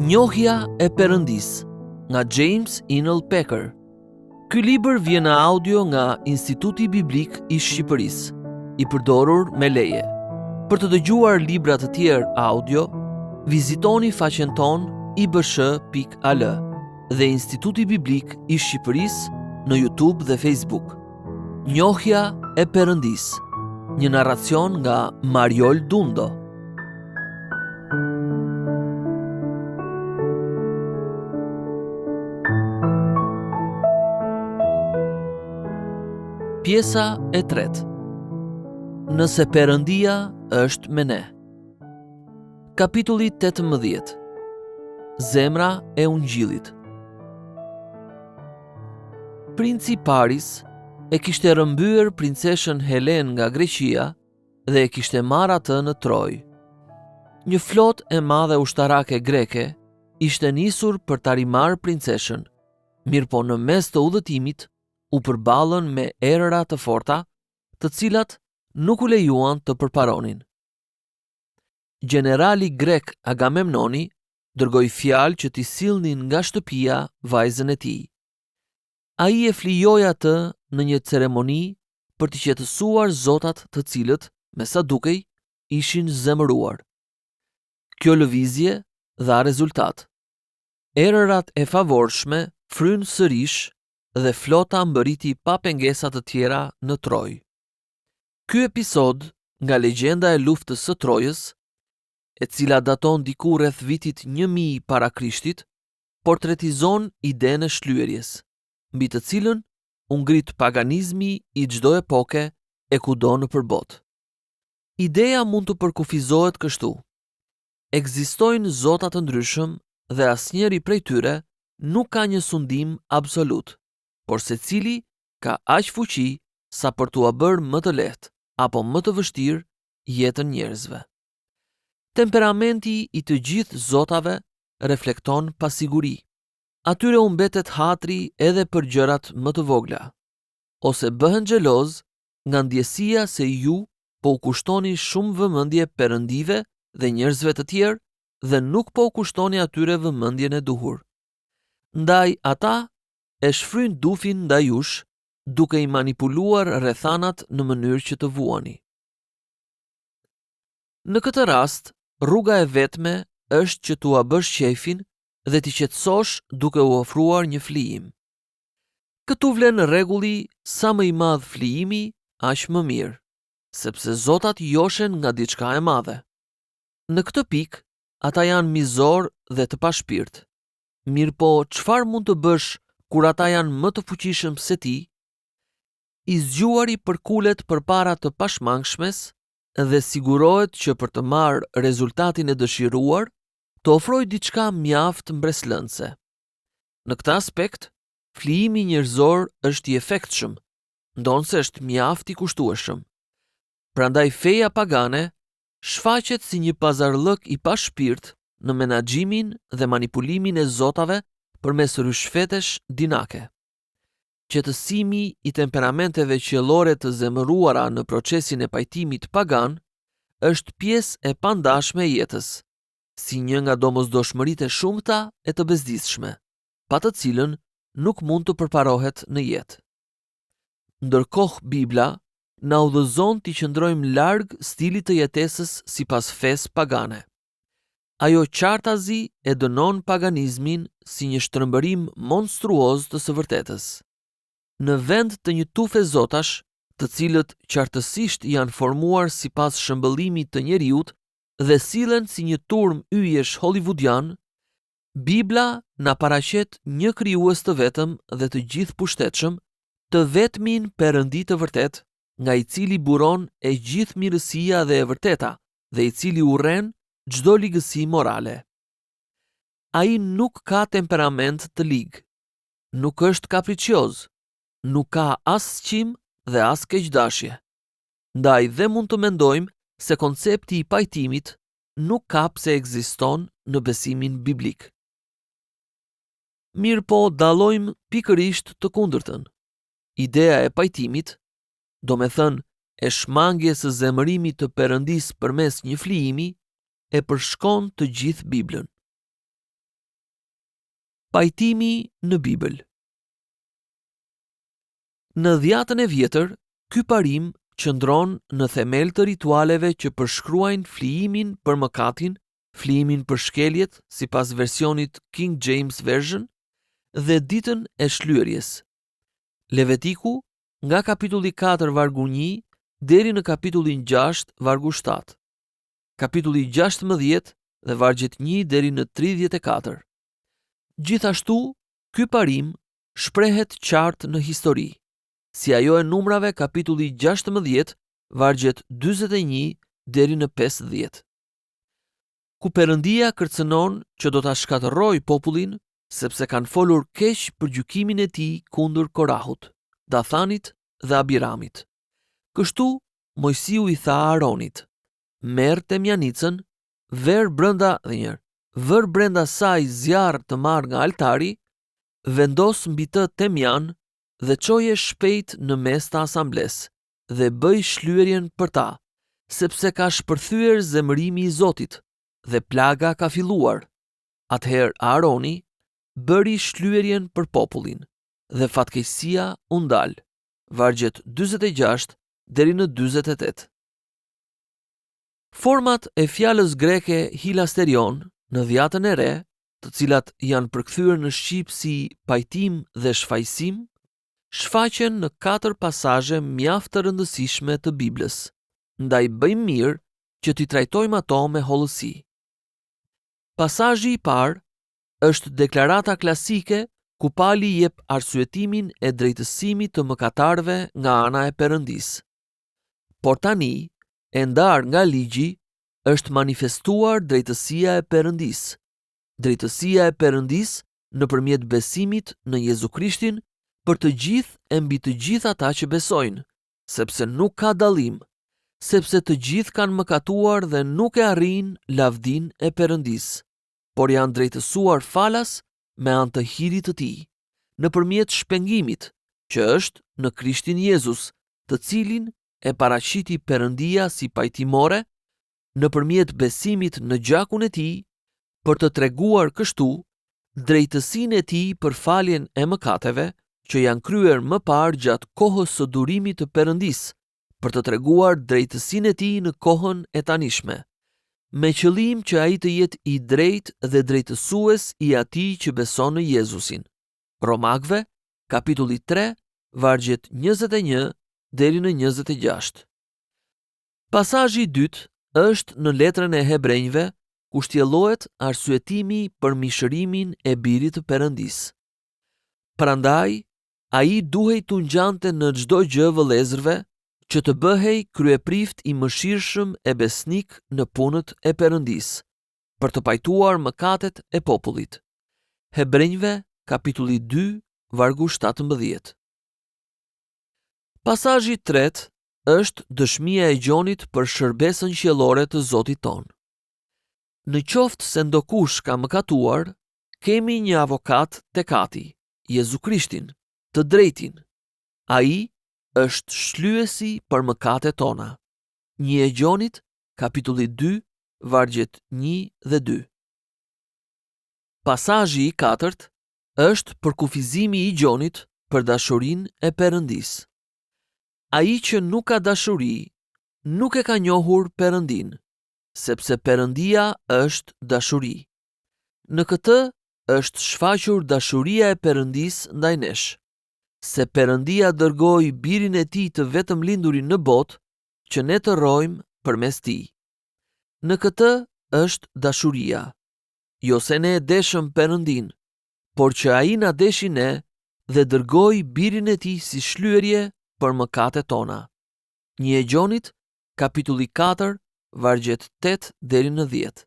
Njohja e Perëndis nga James Inall Packer. Ky libër vjen në audio nga Instituti Biblik i Shqipërisë, i përdorur me leje. Për të dëgjuar libra të tjerë audio, vizitoni faqen tonë ibsh.al dhe Instituti Biblik i Shqipërisë në YouTube dhe Facebook. Njohja e Perëndis, një narracion nga Mariol Dundo. Pjesa e tretë. Nëse Perëndia është me ne. Kapitulli 18. Zemra e Ungjillit. Princi Paris e kishte rrëmbyer princeshën Helen nga Greqia dhe e kishte marrë atë në Trojë. Një flotë e madhe ushtarake greke ishte nisur për ta rimarrë princeshën, mirëpo në mes të udhëtimit u përballën me erëra të forta, të cilat nuk u lejuan të përparonin. Gjenerali grek Agamemnoni dërgoi fjalë që t'i sillnin nga shtëpia vajzën e tij. Ai e flijoi atë në një ceremoni për t'i qetësuar zotat të cilët, me sa dukej, ishin zemëruar. Kjo lëvizje dha rezultat. Erërat e favorshme fryn sërish dhe flota mbërriti pa pengesa të tjera në Trojë. Ky episod nga legjenda e luftës së Trojës, e cila daton diku rreth vitit 1000 para Krishtit, portretizon idenë e shlyerjes, mbi të cilën u ngrit paganizmi i çdo epoke e kudo në përbot. Ideja mund të përkufizohet kështu: ekzistojnë zota të ndryshëm dhe asnjëri prej tyre nuk ka një sundim absolut, por secili ka aq fuqi sa për t'ua bërë më të lehtë apo më të vështirë jetën njerëzve. Temperamenti i të gjithë zotave reflekton pasiguri. Atyre u mbetet hatri edhe për gjërat më të vogla, ose bëhen xheloz nga ndjesia se ju po u kushtoni shumë vëmendje perëndive dhe njerëzve të tjerë dhe nuk po u kushtoni atyre vëmendjen e duhur. Ndaj ata e shfryn dufin ndaj jush, duke i manipuluar rrethanat në mënyrë që të vuani. Në këtë rast, rruga e vetme është që t'ua bësh qefin dhe t'i qetësosh duke u ofruar një flijim. Këtu vlen rregulli: sa më i madh flijimi, aq më mirë, sepse zotat joshen nga diçka e madhe. Në këtë pikë, ata janë mizor dhe të pashpirt. Mirëpo, çfarë mund të bësh kur ata janë më të fuqishëm se ti? I zgjuari përkulet përpara të pashmangshmes dhe sigurohet që për të marrë rezultatin e dëshiruar, të ofrojë diçka mjaft mbreslëndse. Në këtë aspekt, flijimi njerëzor është i efektshëm, ndonse është mjaft i kushtueshëm. Prandaj feja pagane shfaqet si një pazarllëk i pashpirt në menaxhimin dhe manipulimin e zotave përmes ryshfetesh dinake. Qetësimi i temperamenteve qiellore të zemëruara në procesin e pajtimit pagan është pjesë e pandashme e jetës, si një nga domosdoshmëritë e shumta e të bezdisshme, pa të cilën nuk mund të përparohet në jetë. Ndërkohë Bibla na udhëzon t'i qëndrojmë larg stilit të jetesës sipas fesë pagane. Ajo qartazi e dënon paganizmin si një shtrëmbërim monstruoz të së vërtetës. Në vend të një tufe zotash, të cilët qartësisht janë formuar sipas shëmbëllimit të njeriut dhe sillen si një turm yjesh hollywoodian, Bibla na paraqet një krijues të vetëm dhe të gjithëpushtetshëm, të vetmin Perëndi të vërtet, nga i cili buron e gjithë mirësia dhe e vërteta, dhe i cili urren çdo ligësi morale. Ai nuk ka temperament të ligë, nuk është kapricioz, nuk ka as sqim dhe as keqdashje. Ndaj dhe mund të mendojmë se koncepti i pajtimit nuk ka pse ekziston në besimin biblik. Mirëpo dallojmë pikërisht të kundërtën. Ideja e pajtimit, domethënë e shmangjes së zemërimit të Perëndis përmes një flijimi, e përshkon të gjithë Biblën. Pajtimi në Bibël. Në Dhjatën e Vjetër, ky parim qëndron në themel të ritualeve që përshkruajnë flijimin për mëkatin, flijimin për shkeljet sipas versionit King James Version dhe ditën e shlyerjes. Levetiku nga kapitulli 4 vargu 1 deri në kapitullin 6 vargu 7. Kapitulli 16 dhe vargjet 1 deri në 34. Gjithashtu, ky parim shprehet qartë në histori, si ajo e numrave kapitulli 16, vargjet 41 deri në 50. Ku Perëndia kërcënon që do ta shkatërrojë popullin sepse kanë folur keq për gjykimin e tij kundër Korahut, Dathanit dhe Abiramit. Kështu Mojsiu i tha Aronit: merr temjanicën, vër brenda saj zjarr të marr nga altari, vendos mbi të temjan dhe çoje shpejt në mes të asamblesë dhe bëj shlyerjen për ta, sepse ka shpërthyer zemërimi i Zotit dhe plaga ka filluar. Atëherë Aroni bëri shlyerjen për popullin dhe fatkeqësia u ndal. Vargjet 46 deri në 48. Format e fjalës greke hilasterion në Dhjatën e Re, të cilat janë përkthyer në shqip si pajtim dhe shfaqsim, shfaqen në 4 pasazhe mjaft të rëndësishme të Biblës, ndaj bëjmë mirë që t'i trajtojmë ato me hollësi. Pasazhi i parë është deklarata klasike ku pali jep arsyetimin e drejtësimit të mëkatarëve nga ana e Perëndisë. Por tani, e ndar nga ligji, është manifestuar drejtësia e Perëndisë. Drejtësia e Perëndisë nëpërmjet besimit në Jezu Krishtin për të gjithë e mbi të gjithë ata që besojnë, sepse nuk ka dallim, sepse të gjithë kanë mëkatuar dhe nuk e arrijnë lavdinë e Perëndisë, por janë drejtësuar falas me anë të hirit të tij, nëpërmjet shpengimit që është në Krishtin Jezus, të cilin e paraqiti Perëndia si pajtimore nëpërmjet besimit në gjakun e tij, për të treguar kështu drejtësinë e tij për faljen e mëkateve që janë kryer më parë gjatë kohës së durimit të Perëndisë, për të treguar drejtësinë e tij në kohën e tanishme, me qëllim që ai të jetë i drejtë dhe drejtësues i atij që beson në Jezusin. Romakëve, kapitulli 3, vargjet 21 deri në 26. Pasazhi i dytë është në letrën e Hebrejve, ku shtjellohet arsyetimi për mishërimin e birit të Perëndisë. Prandaj, ai duhej t'u ngjante në çdo gjë vëllezërve, që të bëhej kryeprift i mëshirshëm e besnik në punët e Perëndisë, për të pajtuar mëkatet e popullit. Hebrejve, kapitulli 2, vargu 17. Pasazhi i tretë është dëshmia e Gjonit për shërbesën qiellore të Zotit ton. Në qoftë se ndokush ka mëkatuar, kemi një avokat tek Ati, Jezu Krishtin, të drejtin. Ai është shlyesi për mëkatet tona. 1 e Gjonit, kapitulli 2, vargjet 1 dhe 2. Pasazhi i katërt është përkufizimi i Gjonit për dashurinë e Perëndisë. Ai që nuk ka dashuri, nuk e ka njohur Perëndin, sepse Perëndia është dashuri. Në këtë është shfaqur dashuria e Perëndisë ndaj nesh, se Perëndia dërgoi birin e tij të vetëm lindurin në botë, që ne të rrojmë përmes tij. Në këtë është dashuria, jo se ne e deshëm Perëndin, por që ai na deshi ne dhe dërgoi birin e tij si shlyerje për mëkatet tona. 1 e Gjonit, kapitulli 4, vargjet 8 deri në 10.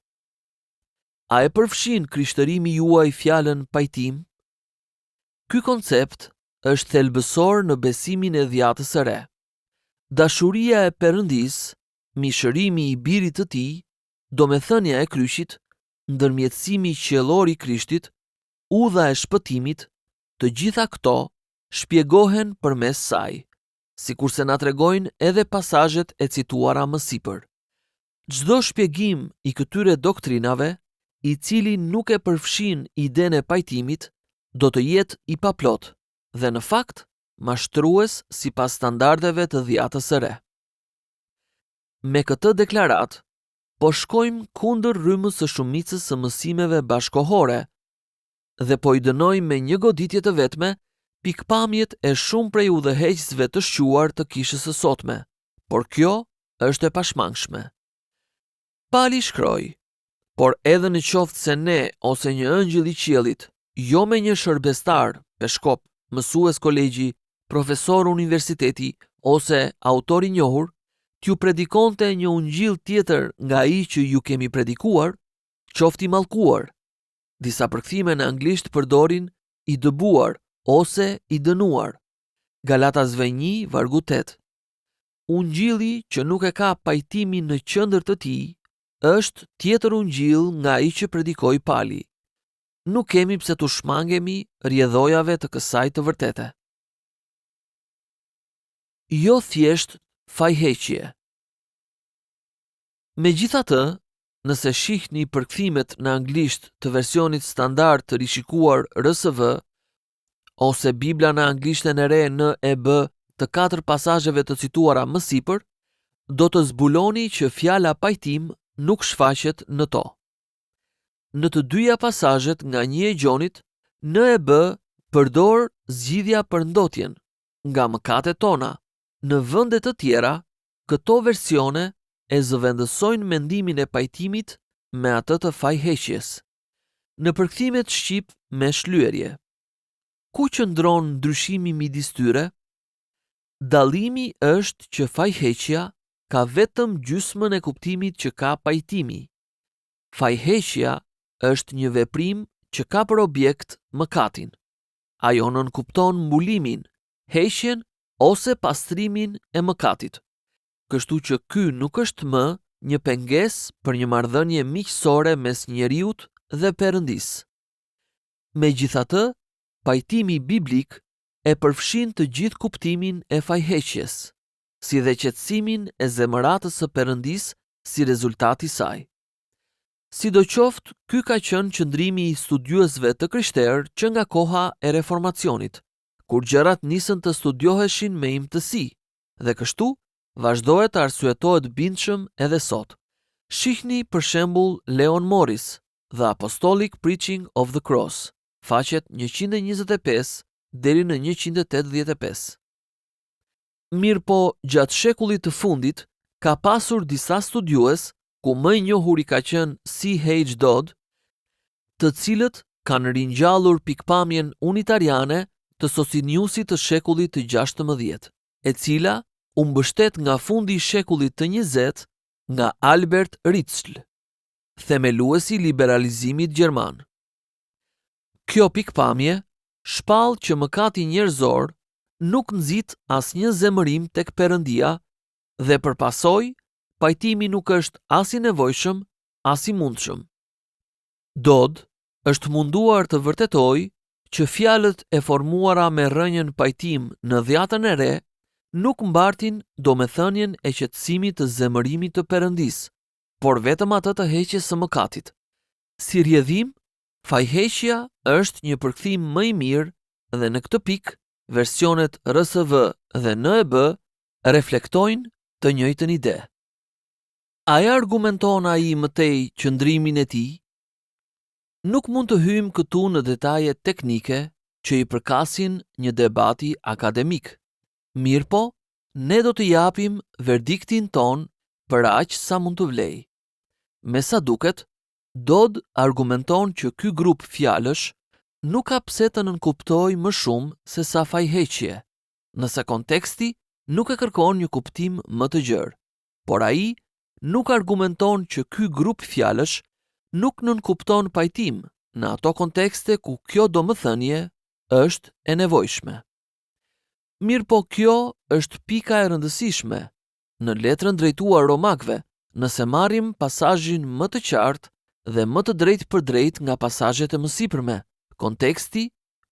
A e përfshin krishtërimi juaj fjalën pajtim? Ky koncept është thelbësor në besimin e dhjatës së re. Dashuria e Perëndisë, mishërimi i birit të tij, domethënia e kryqit, ndërmjetësimi qiellor i Krishtit, udha e shpëtimit, të gjitha këto shpjegohen përmes saj, sikurse na tregojnë edhe pasazhet e cituara më sipër. Çdo shpjegim i këtyre doktrinave, i cili nuk e përfshin idenë e pajtimit, do të jetë i paplot dhe në fakt mashtrues sipas standardeve të dhjatës së re. Me këtë deklarat, po shkojmë kundër rrymës së shumicës së mësimeve bashkohore dhe po i dënojmë me një goditje të vetme pikpamjet e shumë prej udhëheqësve të shquar të kishës së sotme, por kjo është e pashmangshme. Pali shkroi: por edhe në qoftë se ne ose një ëngjëll i qiellit, jo me një shërbestar, peshkop, mësues kolegji, profesor universiteti ose autor i njohur, t'ju predikonte një ungjill tjetër nga ai që ju kemi predikuar, qofti mallkuar. Disa përkthime në anglisht përdorin i dëbuar ose i dënuar. Galatasve 1, vargu 8. Ungjilli që nuk e ka pajtimin në qendër të tij është tjetër ungjill nga ai që predikoi Pali. Nuk kemi pse t'u shmangemi rrjedhojave të kësaj të vërtete. Jo thjesht fajheqje. Megjithatë, nëse shihni përkthimet në anglisht të versionit standard të rishikuar RSV ose Bibla në anglishtën e re NEB të 4 pasazheve të cituara më sipër, do të zbuloni që fjala pajtim nuk shfaqet në to. Në të dyja pasazhet nga 1 e Gjonit, NEB përdor zgjidhja për ndotjen nga mëkatet tona. Në vende të tjera, këto versione e zëvendësojnë mendimin e pajtimit me atë të fajheqjes. Në përkthimet shqip me shlyerje. Ku qëndron ndryshimi midis tyre? Dallimi është që fajheqja ka vetëm gjysmën e kuptimit që ka pajtimi. Fajheqja është një veprim që ka për objekt mëkatin. Ajo nënkupton mbulimin, heqjen ose pastrimin e mëkatit. Kështu që ky nuk është më një pengesë për një marrëdhënie miqësore mes njeriut dhe Perëndisë. Megjithatë, pajtimi biblik e përfshin të gjithë kuptimin e fajheqjes, si dhe qetësimin e zemëratës së Perëndisë si rezultat i saj. Sidoqoftë, ky ka qenë qëndrimi i studiuesve të krishterë që nga koha e Reformacionit, kur gjërat nisën të studioheshin me imtësi, dhe kështu vazhdohet të arsyetohet bindshëm edhe sot. Shihni për shembull Leon Morris, The Apostolic Preaching of the Cross, faqet 125 deri në 185. Mirë po, gjatë shekullit të fundit, ka pasur disa studiues, ku më i njohur i ka qenë C.H. Dodd, të cilët kanë ringjallur pikpamjen unitariane të Sosiniusit të shekullit të 16, e cila u mbështet nga fundi i shekullit të 20 nga Albert Ritschl, themeluesi i liberalizimit gjerman. Kjo pikpamje shpall që mëkati njerëzor nuk nxit asnjë zemërim tek Perëndia dhe përpasoj pajtimi nuk është as i nevojshëm as i mundshëm. Dodd është munduar të vërtetojë që fjalët e formuara me rrënjën pajtim në dhjatën e re nuk mbartin domethënien e qetësimit të zemërimit të Perëndisë, por vetëm atë të heqjes së mëkatit. Si rrjedhim, fajheqja është një përkthim më i mirë dhe në këtë pikë versionet RSV dhe NEB reflektojnë të njëjtën ide. A e argumenton ai mëtej qëndrimin e tij? Nuk mund të hyjmë këtu në detaje teknike që i përkasin një debati akademik. Mirëpo, ne do të japim verdiktin ton për aq sa mund të vlej. Me sa duket, Dodd argumenton që ky grup fjalësh nuk ka pse të nënkuptojë më shumë se sa fajheqje, nëse konteksti nuk e kërkon një kuptim më të gjerë. Por ai nuk argumenton që ky grup fjalësh nuk nënkupton pajtim në ato kontekste ku kjo domethënie është e nevojshme. Mirë po, kjo është pika e rëndësishme. Në letrën drejtuar Romakëve, nëse marrim pasazhin më të qartë dhe më të drejtë për drejtë nga pasazhet e mësipërme, konteksti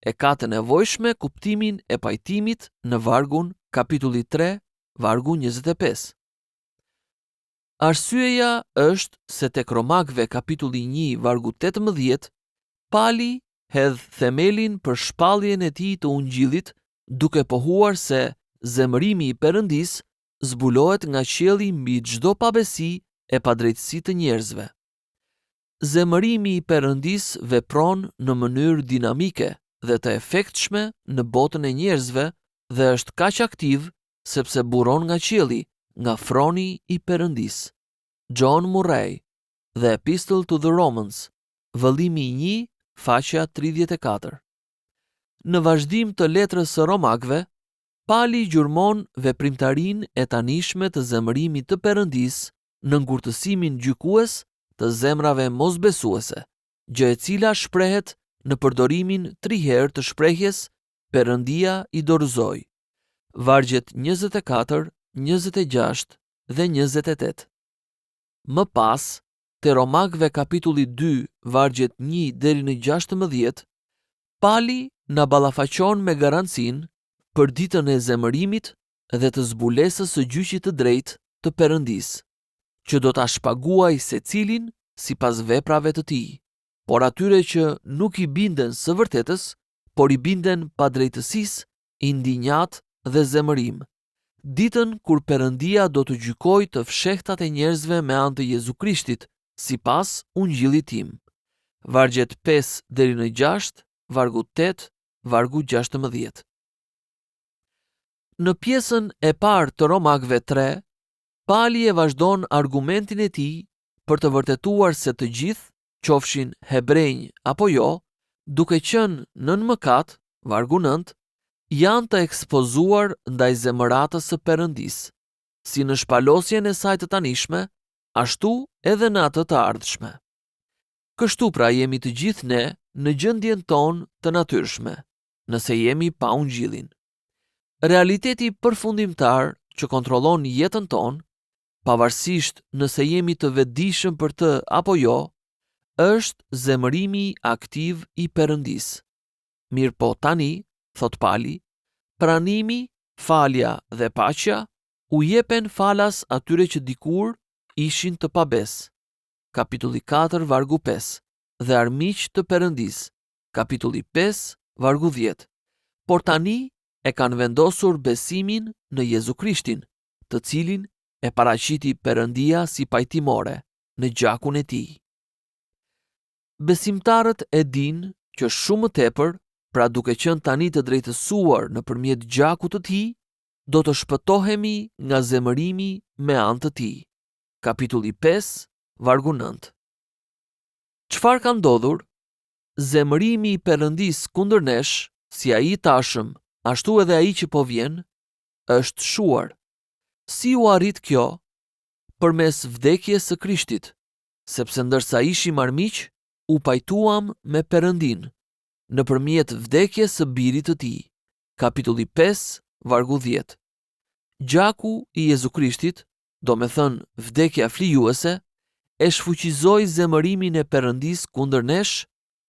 e ka të nevojshme kuptimin e pajtimit në vargun kapitulli 3, vargu 25. Arsyeja është se tek Romakëve kapitulli 1, vargu 18, Pali hedh themelin për shpalljen e tij të ungjillit, duke pohuar se zemërimi i Perëndis zbulohet nga qielli mbi çdo pabesi e padrejtësi të njerëzve. Zemërimi i Perëndis vepron në mënyrë dinamike dhe të efektshme në botën e njerëzve dhe është kaq aktiv sepse buron nga qielli, nga froni i Perëndis. John Murray, The Epistle to the Romans, vëllimi 1, faqja 34. Në vazhdim të letrës së Romakëve, Pali gjurmon veprimtarinë e tanishme të zemërimit të Perëndis në ngurtësimin gjykues të zemrave mosbesuese, gjë e cila shprehet në përdorimin 3 herë të shprehjes Perëndia i dorëzoi. Vargjet 24, 26 dhe 28. Më pas, te Romakëve kapitulli 2, vargjet 1 deri në 16, Pali na ballafaqon me garancinë për ditën e zemërimit dhe të zbulesës së gjyqit të drejtë të Perëndis, që do ta shpaguaj secilin sipas veprave të tij, por atyre që nuk i binden së vërtetës, por i binden padrejtësisë, indinjat dhe zemërim. Ditën kur Perëndia do të gjykojë të fshehtat e njerëzve me anë të Jezu Krishtit, sipas ungjillit tim. Vargjet 5 deri në 6, vargu 8, vargu 16. Në pjesën e parë të Romakëve 3, Pali e vazhdon argumentin e tij për të vërtetuar se të gjithë, qofshin hebrejnë apo jo, duke qenë nën mëkat, vargu 9, janë të ekspozuar ndaj zemëratës së Perëndis, si në shpalosjen e saj të tanishme, ashtu edhe në atë të ardhshme. Kështu pra jemi të gjithë ne në gjendjen tonë të natyrshme, nëse jemi pa ungjillin. Realiteti përfundimtar që kontrollon jetën tonë, pavarësisht nëse jemi të vetëdijshëm për të apo jo, është zemërimi aktiv i Perëndis. Mirë po tani, thot Pali, pranimi, falja dhe paqja u jepen falas atyre që dikur ishin të pabes. Kapitulli 4, vargu 5, dhe armiq të Perëndis. Kapitulli 5, vargu 10. Por tani e kanë vendosur besimin në Jezu Krishtin, të cilin e paraqiti Perëndia si pajtimore në gjakun e tij. Besimtarët e dinë që shumë më tepër, pra duke qenë tani të drejtësuar nëpërmjet gjakut të tij, do të shpëtohemi nga zemërimi me anë të tij. Kapitulli 5, vargu 9. Çfarë ka ndodhur? Zemërimi i Perëndis kundër nesh, si ai i tashëm, ashtu edhe ai që po vjen, është shuar. Si u arrit kjo? Përmes vdekjes së Krishtit, sepse ndërsa ishim armiq, u pajtuam me Perëndin nëpërmjet vdekjes së birit të tij. Kapitulli 5, vargu 10. Gjaku i Jezu Krishtit, do me thënë vdekja flijuese, e shfuqizoi zemërimin e Perëndis kundër nesh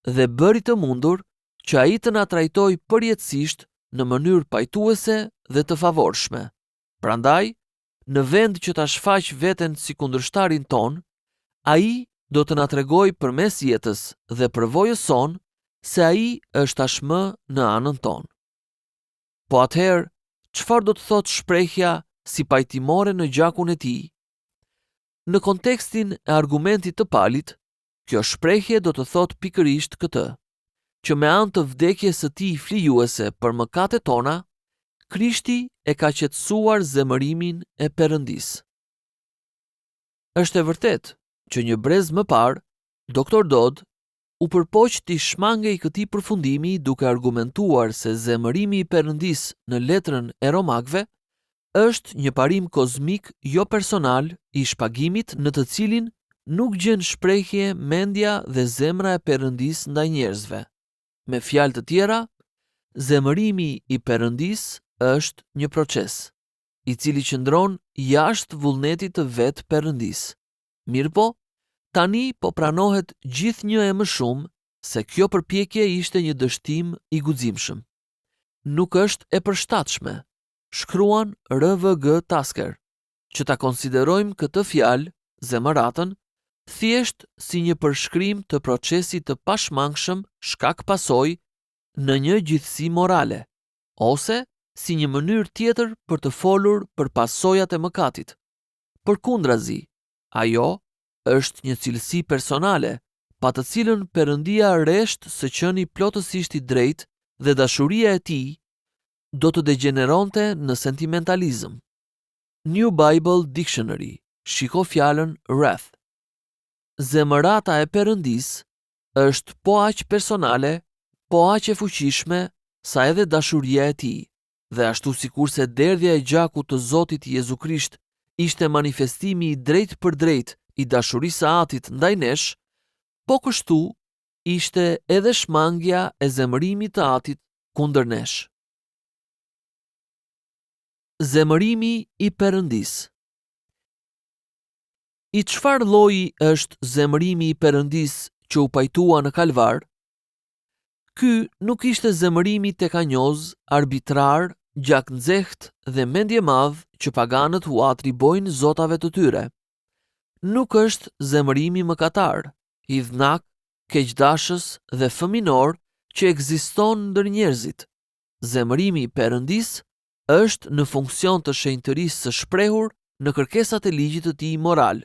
dhe bëri të mundur që ai të na trajtojë përjetësisht në mënyrë pajtuese dhe të favorshme. Prandaj, në vend që ta shfaq veten si kundërshtarin ton, ai do të na tregojë përmes jetës dhe përvojës son se ai është tashmë në anën ton. Po atëherë, çfarë do të thotë shprehja si pajtimore në gjakun e tij? Në kontekstin e argumentit të Palit, kjo shprehje do të thotë pikërisht këtë, që me anë të vdekjes së tij flijuese për mëkatet tona, Krishti e ka qetësuar zemërimin e Perëndis. Është e vërtetë që një brez më parë, Dr. Dodd, u përpoq t'i shmangej këtij përfundimi duke argumentuar se zemërimi i Perëndis në letrën e Romakëve është një parim kozmik jo personal i shpagimit në të cilin nuk gjen shprehje mendja dhe zemra e Perëndis ndaj njerëzve. Me fjalë të tjera, zemërimi i Perëndis është një proces, i cili qëndron jashtë vullnetit të vetë Perëndis. Mirëpo, tani po pranohet gjithnjë e më shumë se kjo përpjekje ishte një dështim i guximshëm. Nuk është e përshtatshme, shkruan RVG Tasker, që ta konsiderojmë këtë fjalë, zemëratën, thjesht si një përshkrim të procesit të pashmangshëm shkak-pasojë në një gjithësi morale, ose si një mënyrë tjetër për të folur për pasojat e mëkatit. Përkundrazi, ajo është një cilësi personale, pa të cilën Perëndia rresht së qeni plotësisht i drejtë dhe dashuria e tij do të degeneronte në sentimentalizëm. New Bible Dictionary, shiko fjalën wrath. Zemërata e Perëndisë është po aq personale, po aq e fuqishme sa edhe dashuria e tij, dhe ashtu sikurse derdhja e gjakut të Zotit Jezu Krisht ishte manifestimi i drejtë për drejtë i dashurisë së Atit ndaj nesh, po kështu ishte edhe shmangja e zemërimit të Atit kundër nesh. Zemërimi i Perëndisë. I çfarë lloji është zemërimi i Perëndisë që u pajtua në Kalvar? Ky nuk ishte zemërimi tekanjoz, arbitrar, gjaknxehtë dhe mendjemadh që paganët huatri bojnë zotave të tyre. Nuk është zemërimi mëkatar, hidhnak, keqdashës dhe fëminor që ekziston ndër njerëzit. Zemërimi i Perëndisë është në funksion të shenjtërisë së shprehur në kërkesat e ligjit të tij moral.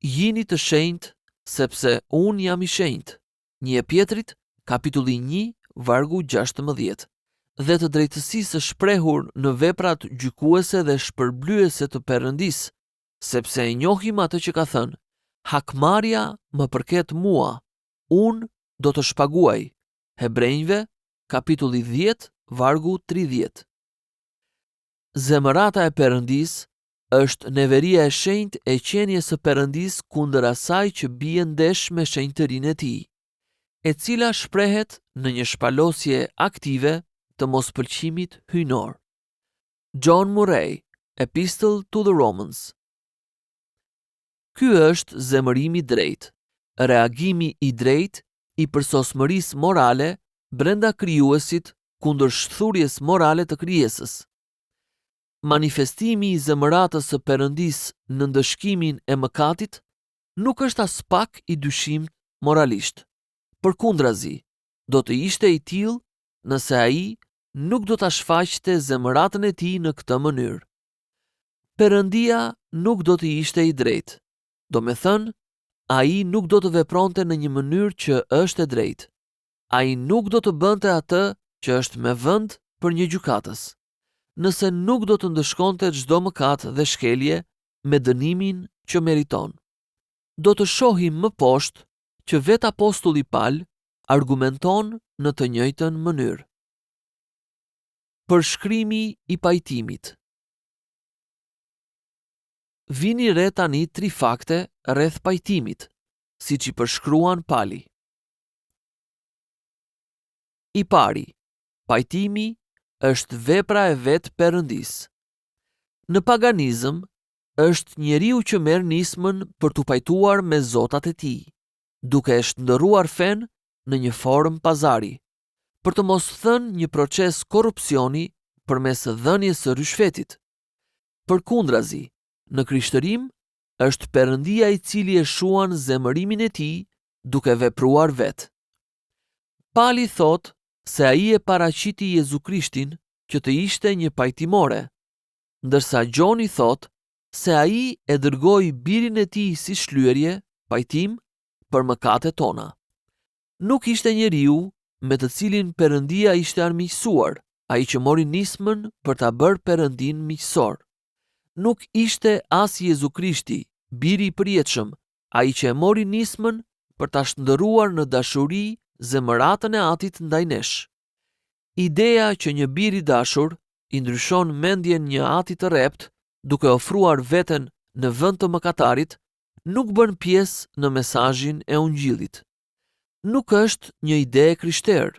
Jini të shenjtë, sepse unë jam i shenjtë. 1 Pjetrit, kapitulli 1, vargu 16. Dhe të drejtësisë së shprehur në veprat gjykuese dhe shpërblyese të Perëndisë, sepse e njohim atë që ka thënë: hakmarrja më përket mua, unë do të shpaguaj. Hebrejve, kapitulli 10, vargu 30. Zemërata e Perëndisë është neveria e shenjtë e qenies së Perëndisë kundër asaj që bie ndesh me shenjtërinë e tij, e cila shprehet në një shpalosje aktive të mospëlqimit hyjnor. John Murray, Epistle to the Romans. Ky është zemërimi i drejtë, reagimi i drejtë i përsosmërisë morale brenda krijuesit kundër shthurjes morale të krijesës. Manifestimi i zemëratës së Perëndisë në ndëshkimin e mëkatit nuk është as pak i dyshimt moralisht. Përkundrazi, do të ishte i tillë nëse ai nuk do ta shfaqte zemëratën e tij në këtë mënyrë. Perëndia nuk do të ishte i drejtë. Do me thënë, ai nuk do të vepronte në një mënyrë që është e drejtë. Ai nuk do të bënte atë që është me vend për një gjykatës, nëse nuk do të ndëshkonte çdo mëkat dhe shkelje me dënimin që meriton. Do të shohim më poshtë që vetë apostulli Paul argumenton në të njëjtën mënyrë. Përshkrimi i pajtimit. Vini re tani 3 fakte rreth pajtimit, siç i përshkruan Pali. I pari, pajtimi është vepra e vetë Perëndisë. Në paganizëm, është njeriu që merr nismën për t'u pajtuar me zotat e tij, duke e shndërruar fen në një formë pazari, për të mos thënë një proces korrupsioni përmes dhënies së ryshfetit. Përkundrazi, në krishtërim është Perëndia i cili e shuan zemërimin e tij duke vepruar vetë. Pali thotë se ai e paraqiti Jezu Krishtin që të ishte një pajtimore, ndërsa Gjoni thotë se ai e dërgoi birin e tij si shlyerje, pajtim, për mëkatet tona. Nuk ishte njeriu me të cilin Perëndia ishte armiqësuar, ai që mori nismën për ta bërë Perëndin miqësor. Nuk ishte as Jezu Krishti, biri i përjetshëm, ai që e mori nismën për ta shndërruar në dashuri zemëratën e Atit ndaj nesh. Ideja që një bir i dashur i ndryshon mendjen një Ati të rrept duke ofruar veten në vend të mëkatarit nuk bën pjesë në mesazhin e Ungjillit. Nuk është një ide e krishterë.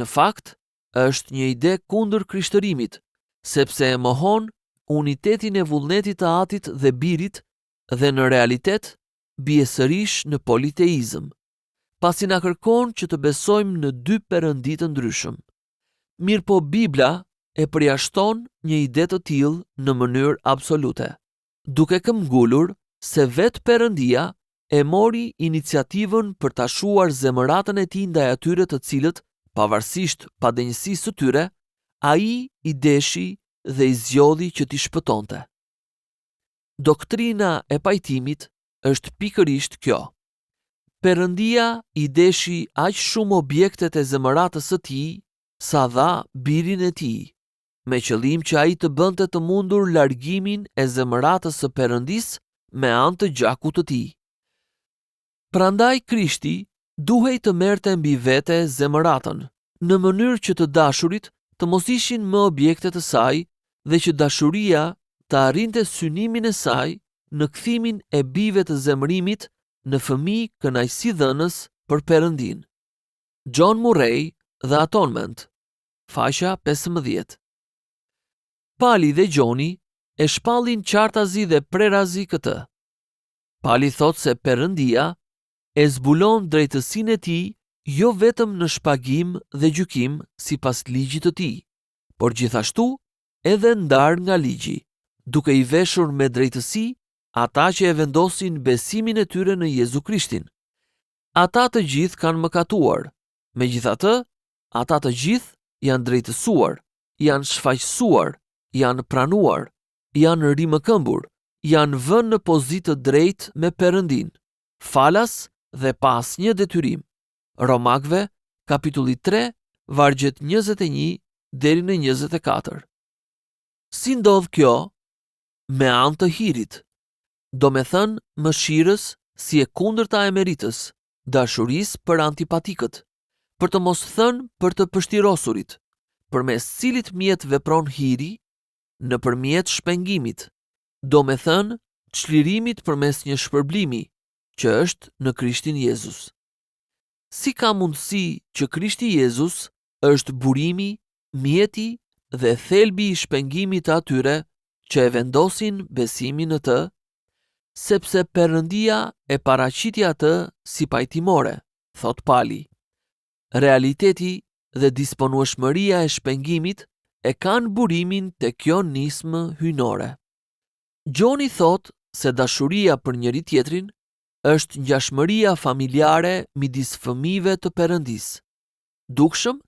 Në fakt, është një ide kundër krishtërimit, sepse e mohon unitetin e vullnetit të Atit dhe Birit dhe në realitet bie sërish në politeizëm, pasi na kërkon që të besojmë në 2 perëndi të ndryshëm. Mirëpo Bibla e përjashton një ide të tillë në mënyrë absolute, duke këmbgulur se vetë Perëndia e mori iniciativën për ta shuar zemëratën e tij ndaj atyre të cilët, pavarësisht padenjësisë së tyre, ai i deshi dhe i zgjodhi që t'i shpëtonte. Doktrina e pajtimit është pikërisht kjo. Perëndia i deshi aq shumë objektet e zemëratës së tij sa dha birin e tij, me qëllim që ai të bënte të mundur largimin e zemëratës së Perëndisë me anë të gjakut të tij. Prandaj Krishti duhej të merrte mbi vete zemëratën, në mënyrë që të dashurit të mos ishin më objekte të saj dhe që dashuria të arrinte synimin e saj në kthimin e bijve të zemërimit në fëmijë kënaqësidhënës për Perëndin. John Murray dhe Atonement, faqja 15. Pali dhe Gjoni e shpallin qartazi dhe prerazi këtë. Pali thot se Perëndia e zbulon drejtësinë e tij jo vetëm në shpagim dhe gjykim sipas ligjit të tij, por gjithashtu edhe ndar nga ligji, duke i veshur me drejtësi ata që e vendosin besimin e tyre në Jezu Krishtin. Ata të gjithë kanë mëkatuar, megjithatë, ata të gjithë janë drejtësuar, janë shfaqsuar, janë pranuar, janë rimëkëmbur, janë vënë në pozitë të drejtë me Perëndin, falas dhe pas një detyrim. Romakëve, kapitulli 3, vargjet 21 deri në 24. Si ndodh kjo? Me anë të hirit, do me thënë mëshirës si e kundërta e meritës, dashurisë për antipatikët, për të mos thënë për të pështirosurit, përmes cilit mjet vepron hiri, nëpërmjet shpengimit, do me thënë çlirimit përmes një shpërblimi, që është në Krishtin Jezus. Si ka mundësi që Krishti Jezus është burimi, mjeti dhe thelbi i shpengimit të atyre që e vendosin besimin në të, sepse Perëndia e paraqiti atë si pajtimore, thot Pali. Realiteti dhe disponueshmëria e shpengimit e kanë burimin te kjo nismë hyjnore. Gjoni thot se dashuria për njëri tjetrin është ngjashmëria familjare midis fëmijëve të Perëndisë. Dukshëm,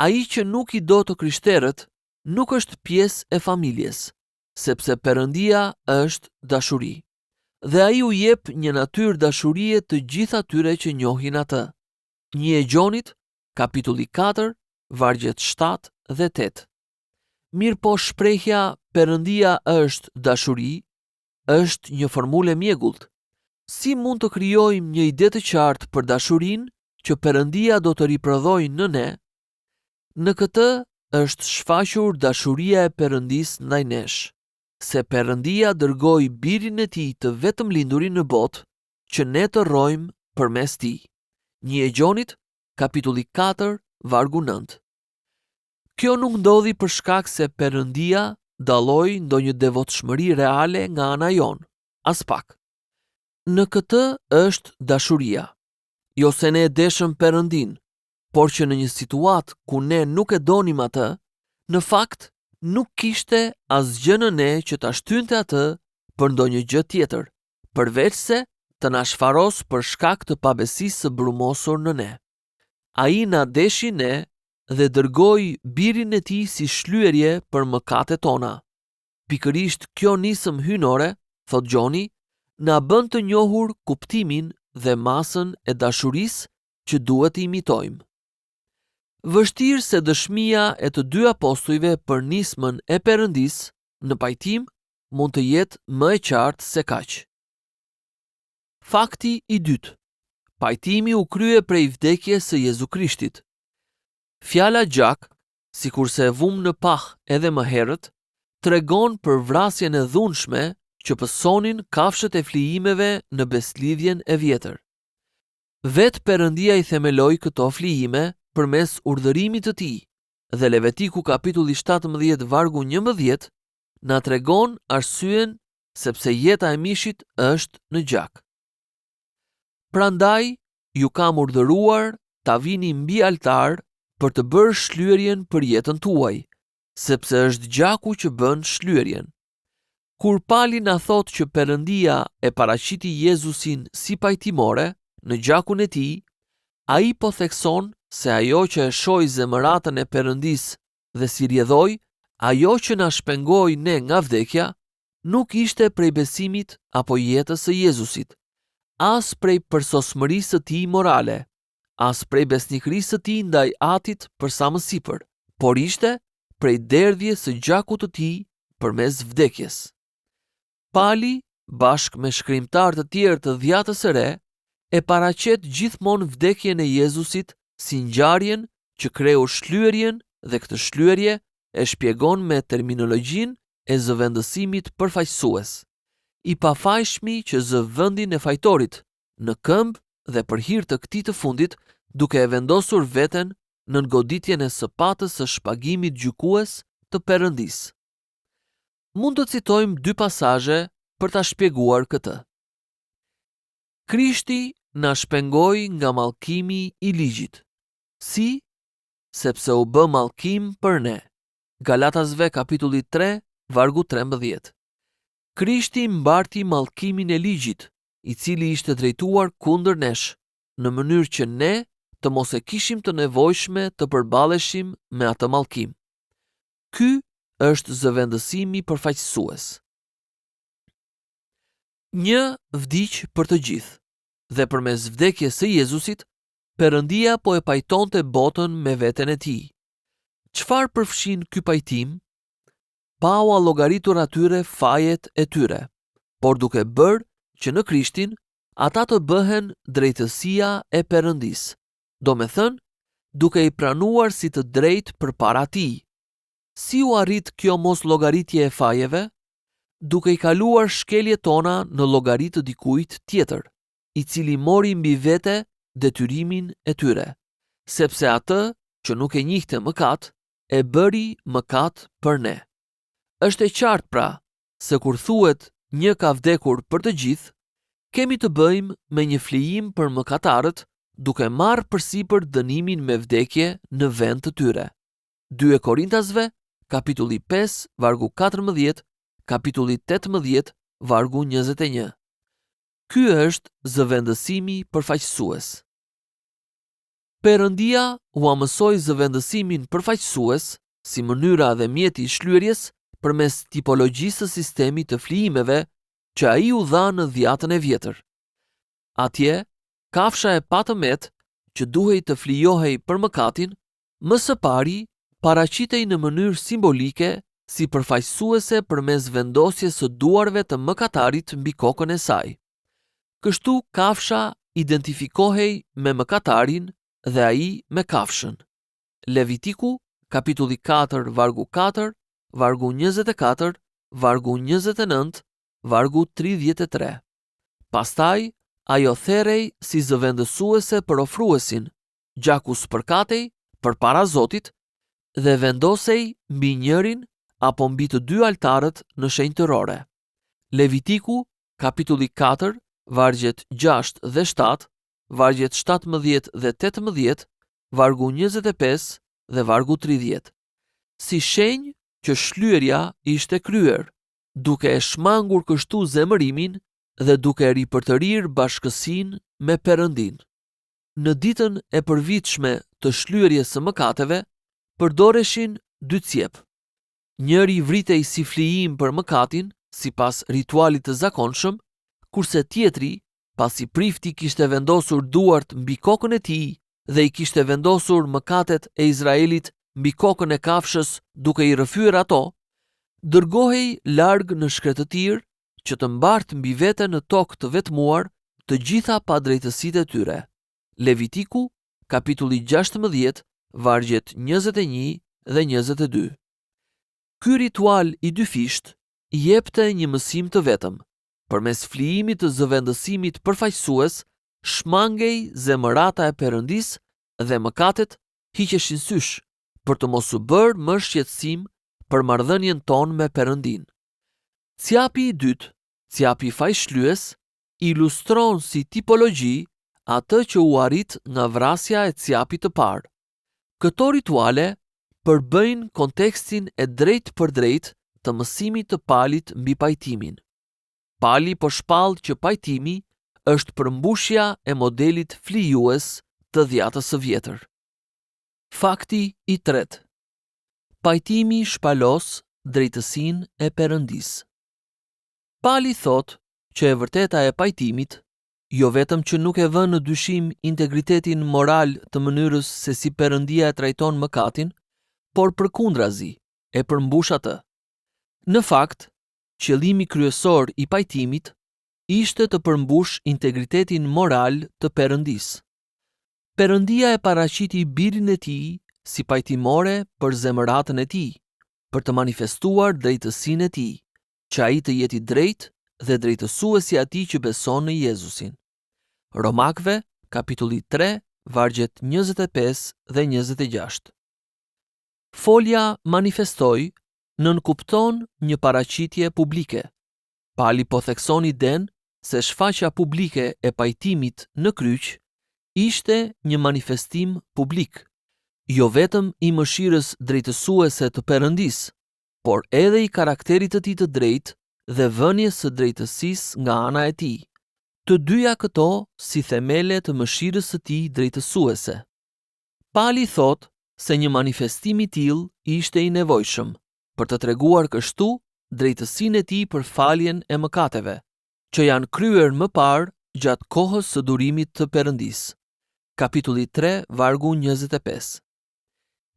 ai që nuk i do të krishterët nuk është pjesë e familjes, sepse Perëndia është dashuri. Dhe ai u jep një natyrë dashurie të gjithë atyre që njohin atë. 1 Gjonit, kapitulli 4, vargjet 7 dhe 8. Mirë po shprehja Perëndia është dashuri është një formulë mjegullt. Si mund të krijojmë një ide të qartë për dashurinë që Perëndia do të riprodhojë në ne? Në këtë është shfaqur dashuria e Perëndisë ndaj nesh, se Perëndia dërgoi birin e tij të vetëm lindurin në botë që ne të rrojmë përmes tij. 1 Gjonit, kapitulli 4, vargu 9. Kjo nuk ndodhi për shkak se Perëndia dalloi ndonjë devotshmëri reale nga ana jon, as pak. Në këtë është dashuria. Jo se ne e deshëm Perëndin, por që në një situatë ku ne nuk e donim atë, në fakt nuk kishte asgjë në ne që ta shtynte atë për ndonjë gjë tjetër, përveç se të na shfaros për shkak të pabesisë së brumosur në ne. Ai na deshi ne dhe dërgoi birin e tij si shlyerje për mëkatet tona. Pikërisht kjo nisëm hyjnore, thot Gjoni, na bën të njohur kuptimin dhe masën e dashurisë që duhet të imitojmë. Vështirë se dëshmia e të dy apostujve për nismën e Perëndisë në pajtim mund të jetë më e qartë se kaq. Fakti i dytë. Pajtimi u krye prej vdekjes së Jezu Krishtit. Fjala gjak, sikurse e vum në pah edhe më herët, tregon për vrasjen e dhunshme që pësonin kafshët e flijimeve në beslidhjen e vjetër. Vetë Perëndia i themeloi këto flijime përmes urdhërimit të tij, dhe Levitiku kapitulli 17 vargu 11 na tregon arsyen sepse jeta e mishit është në gjak. Prandaj ju kam urdhëruar ta vini mbi altar për të bërë shlyerjen për jetën tuaj, sepse është gjaku që bën shlyerjen. Kur Pali na thot që Perëndia e paraqiti Jezusin si pajtimore në gjakun e tij, ai po thekson se ajo që e shoi zemëratën e Perëndisë dhe si rjedhoi, ajo që na shpengoi ne nga vdekja, nuk ishte prej besimit apo jetës së Jezusit, as prej përsosmërisë së tij morale, as prej besnikërisë së tij ndaj Atit për sa më sipër, por ishte prej derdhjes së gjakut të tij përmes vdekjes. Pali, bashkë me shkrimtarë të tjerë të Dhjatës së Re, e paraqet gjithmonë vdekjen e Jezusit si ngjarjen që kreu shlyerjen dhe këtë shlyerje e shpjegon me terminologjinë e zëvendësimit përfaqësues. I pafajshmi që zë vendin e fajtorit në këmbë dhe për hir të këtij të fundit, duke e vendosur veten në goditjen e sapatës së shpagimit gjykues të Perëndisë. Mund të citojmë 2 pasazhe për ta shpjeguar këtë. Krishti na shpengoi nga mallkimi i ligjit. Si? Sepse u bë mallkim për ne. Galatasve kapitulli 3, vargu 13. Krishti mbarti mallkimin e ligjit, i cili ishte drejtuar kundër nesh, në mënyrë që ne të mos e kishim të nevojshme të përballeshim me atë mallkim. Ky është zëvendësimi përfaqësues. 1. Vdiq për të gjithë. Dhe përmes vdekjes së Jezusit, Perëndia po e pajtonte botën me veten e tij. Çfarë përfshin ky pajtim? Pa u allogaritur atyre fajet e tyre, por duke bërë që në Krishtin ata të bëhen drejtësia e Perëndisë, domethënë duke i pranuar si të drejtë përpara tij. Si u arrit kjo mos llogaritje e fajeve? Duke i kaluar shkeljet tona në llogari të dikujt tjetër, i cili mori mbi vete detyrimin e tyre, sepse atë që nuk e njihte mëkat, e bëri mëkat për ne. Është e qartë pra, se kur thuhet një ka vdekur për të gjithë, kemi të bëjmë me një flijim për mëkatarët, duke marrë përsipër dënimin me vdekje në vend të tyre. 2 Korintasve, kapitulli 5, vargu 14, kapitulli 18, vargu 21. Ky është zëvendësimi përfaqësues. Perëndia u mësoi zëvendësimin përfaqësues si mënyra dhe mjeti i shlyerjes përmes tipologjisë së sistemit të flijimeve që ai u dha në Dhjatën e Vjetër. Atje, kafsha e patëmet që duhej të flijohej për mëkatin, më së pari paraqitej në mënyrë simbolike si përfaqësuese përmes vendosjes së duarve të mëkatarit mbi kokën e saj. Kështu kafsha identifikohej me mëkatarin dhe ai me kafshën. Levitiku, kapitulli 4, vargu 4, vargu 24, vargu 29, vargu 33. Pastaj, ajo therej si zëvendësuese për ofruesin, gjaku spërkatej përpara Zotit dhe vendosej mbi njërin apo mbi të 2 altarët në shenjtërore. Levitiku, kapitulli 4, vargjet 6 dhe 7, vargjet 17 dhe 18, vargu 25 dhe vargu 30. Si shenjë që shlyerja ishte kryer, duke e shmangur kështu zemërimin dhe duke ripërtërir bashkësinë me Perëndin. Në ditën e përvitshme të shlyerjes së mëkateve, përdoreshin 2 cjep. Njëri vritej si flijim për mëkatin, sipas ritualit të zakonshëm, kurse tjetri, pasi prifti kishte vendosur duart mbi kokën e tij dhe i kishte vendosur mëkatet e Izraelit mbi kokën e kafshës duke i rrëfyer ato, dërgohej larg në shkretëtir që të mbart mbi vete në tokë të vetmuar të gjitha padrejtësitë e tyre. Levitiku, kapitulli 16, vargjet 21 dhe 22. Ky ritual i dyfisht i jepte një mësim të vetëm. Përmes flijimit të zëvendësimit përfaqësues, shmangej zemërata e Perëndisë dhe mëkatet hiqeshin sysh, për të mos u bërë më shqetësim për marrëdhënien tonë me Perëndin. Cjapi i dytë, cjapi fajshlyes, ilustron si tipologji atë që u arrit nga vrasja e cjapit të parë. Këto rituale përbëjnë kontekstin e drejtë për drejtë të mësimit të Palit mbi pajtimin. Pali po shpall që pajtimi është përmbushja e modelit flijues të dhjatës së vjetër. Fakti i tretë. Pajtimi shpalos drejtësinë e Perëndisë. Pali thot që e vërteta e pajtimit jo vetëm që nuk e vën në dyshim integritetin moral të mënyrës se si Perëndia e trajton mëkatin, por përkundrazi e përmbush atë. Në fakt, qëllimi kryesor i pajtimit ishte të përmbush integritetin moral të Perëndisë. Perëndia e paraqiti birin e tij si pajtimore për zemëratën e tij, për të manifestuar drejtësinë e tij, që ai të jetë i drejtë dhe drejtësuesi i atij që beson në Jezusin. Romakëve, kapitulli 3, vargjet 25 dhe 26. Folja manifestoi nënkupton një paraqitje publike. Pali po thekson idenë se shfaqja publike e pajtimit në kryq ishte një manifestim publik, jo vetëm i mëshirës drejtësuese të Perëndisë, por edhe i karakterit të tij të drejtë dhe vënies së drejtësisë nga ana e tij. Të dyja këto si themele të mëshirës së tij drejtësuese. Pali thot se një manifestim i tillë ishte i nevojshëm për të treguar kështu drejtësinë e tij për faljen e mëkateve, që janë kryer më parë gjatë kohës së durimit të Perëndisë. Kapitulli 3, vargu 25.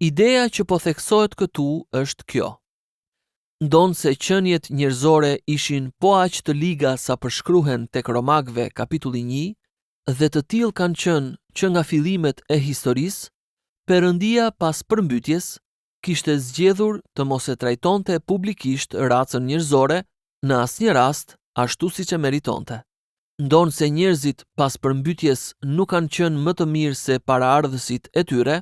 Ideja që po theksohet këtu është kjo. Ndonë se qënjet njerëzore ishin po aq të liga sa përshkruhen tek Romakëve kapitulli 1, dhe të tillë kanë qenë që nga fillimet e historisë, Perëndia pas përmbytjes kishte zgjedhur të mos e trajtonte publikisht racën njerëzore në asnjë rast ashtu siç e meritonte. Ndonë se njerëzit pas përmbytjes nuk kanë qenë më të mirë se paraardhësit e tyre,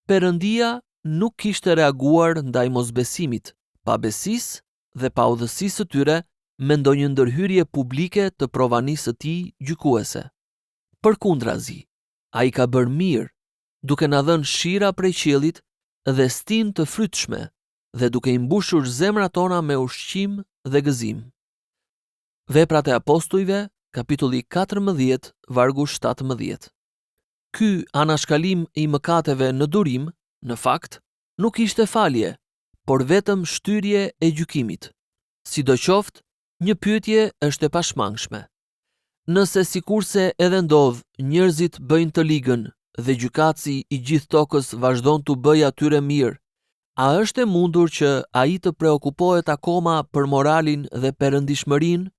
Perëndia nuk kishte reaguar ndaj mosbesimit, pabesisë dhe paudhësisë së tyre me ndonjë ndërhyrje publike të provanisë së tij gjykuese. Përkundrazi, ai ka bërë mirë, duke na dhënë shira prej qiellit dhe stinë të frytshme dhe duke i mbushur zemrat tona me ushqim dhe gëzim. Veprat e Apostujve, kapitulli 14, vargu 17. Ky anashkalim i mëkateve në durim, në fakt, nuk ishte falje, por vetëm shtyrje e gjykimit. Sidoqoftë, një pyetje është e pashmangshme. Nëse sikurse edhe ndodh njerëzit bëjnë të ligën dhe gjykatësi i gjithë tokës vazhdon të bëjë atyre mirë, a është e mundur që ai të preokupohet akoma për moralin dhe perëndishmërinë,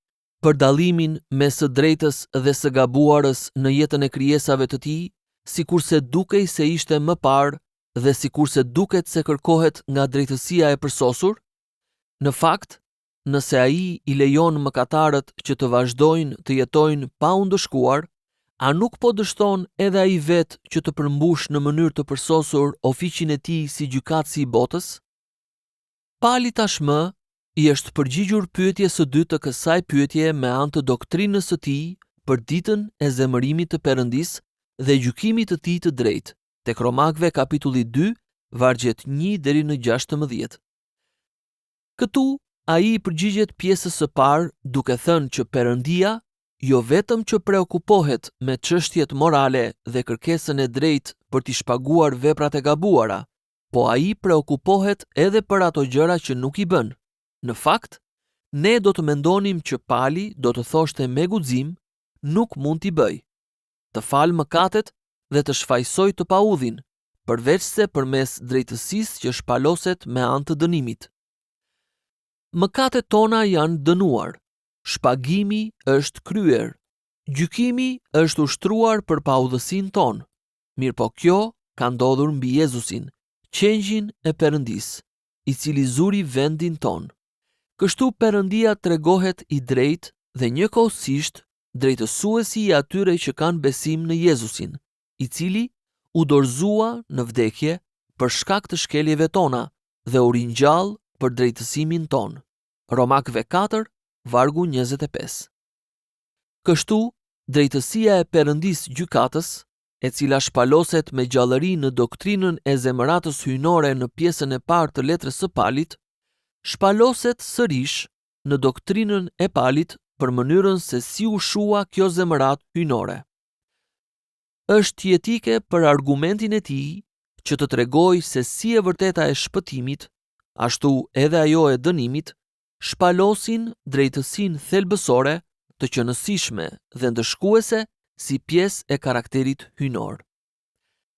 për dallimin mes së drejtës dhe së gabuarës në jetën e krijesave të tij, sikurse dukej se ishte më parë dhe sikurse duket se kërkohet nga drejtësia e përsosur? Në fakt, nëse ai i lejon mëkatarët që të vazhdojnë të jetojnë pa u ndëshkuar, a nuk po dështon edhe ai vetë që të përmbush në mënyrë të përsosur ofiqin e tij si gjykatësi i botës? Pali tashmë i është përgjigjur pyetjes së dytë të kësaj pyetje me anë të doktrinës së tij për ditën e zemërimit të Perëndisë dhe gjykimit të tij të drejtë, tek Romakëve kapitulli 2, vargjet 1 deri në 16. Këtu ai i përgjigjet pjesës së parë duke thënë që Perëndia jo vetëm që preokupohet me çështjet morale dhe kërkesën e drejtë për t'i shpaguar veprat e gabuara, po ai preokupohet edhe për ato gjëra që nuk i bën. Në fakt, ne do të mendonim që Pali do të thoshte me guxim, nuk mund t'i bëj. Të falë mëkatet dhe të shfaqsoj të paudhin, përveç se përmes drejtësisë që shpaloset me anë të dënimit. Mëkatet tona janë dënuar, shpagimi është kryer, gjykimi është ushtruar për paudhësinë tonë. Mirëpo kjo ka ndodhur mbi Jezusin, qengjin e Perëndisë, i cili zuri vendin tonë. Kështu Perëndia tregohet i drejtë dhe njëkohësisht drejtësuesi i atyre që kanë besim në Jezusin, i cili u dorëzua në vdekje për shkak të shkeljeve tona dhe u ringjall për drejtësimin tonë. Romakëve 4, vargu 25. Kështu, drejtësia e Perëndisë gjykatës, e cila shpaloset me gjallëri në doktrinën e zemëratës hyjnore në pjesën e parë të letrës së Palit, shpaloset sërish në doktrinën e Palit për mënyrën se si u shua kjo zemërat hyjnore. Është jetike për argumentin e tij që të tregoj se si e vërteta e shpëtimit, ashtu edhe ajo e dënimit, shpalosin drejtësinë thelbësore, të qëndrueshme dhe ndëshkuese si pjesë e karakterit hyjnor.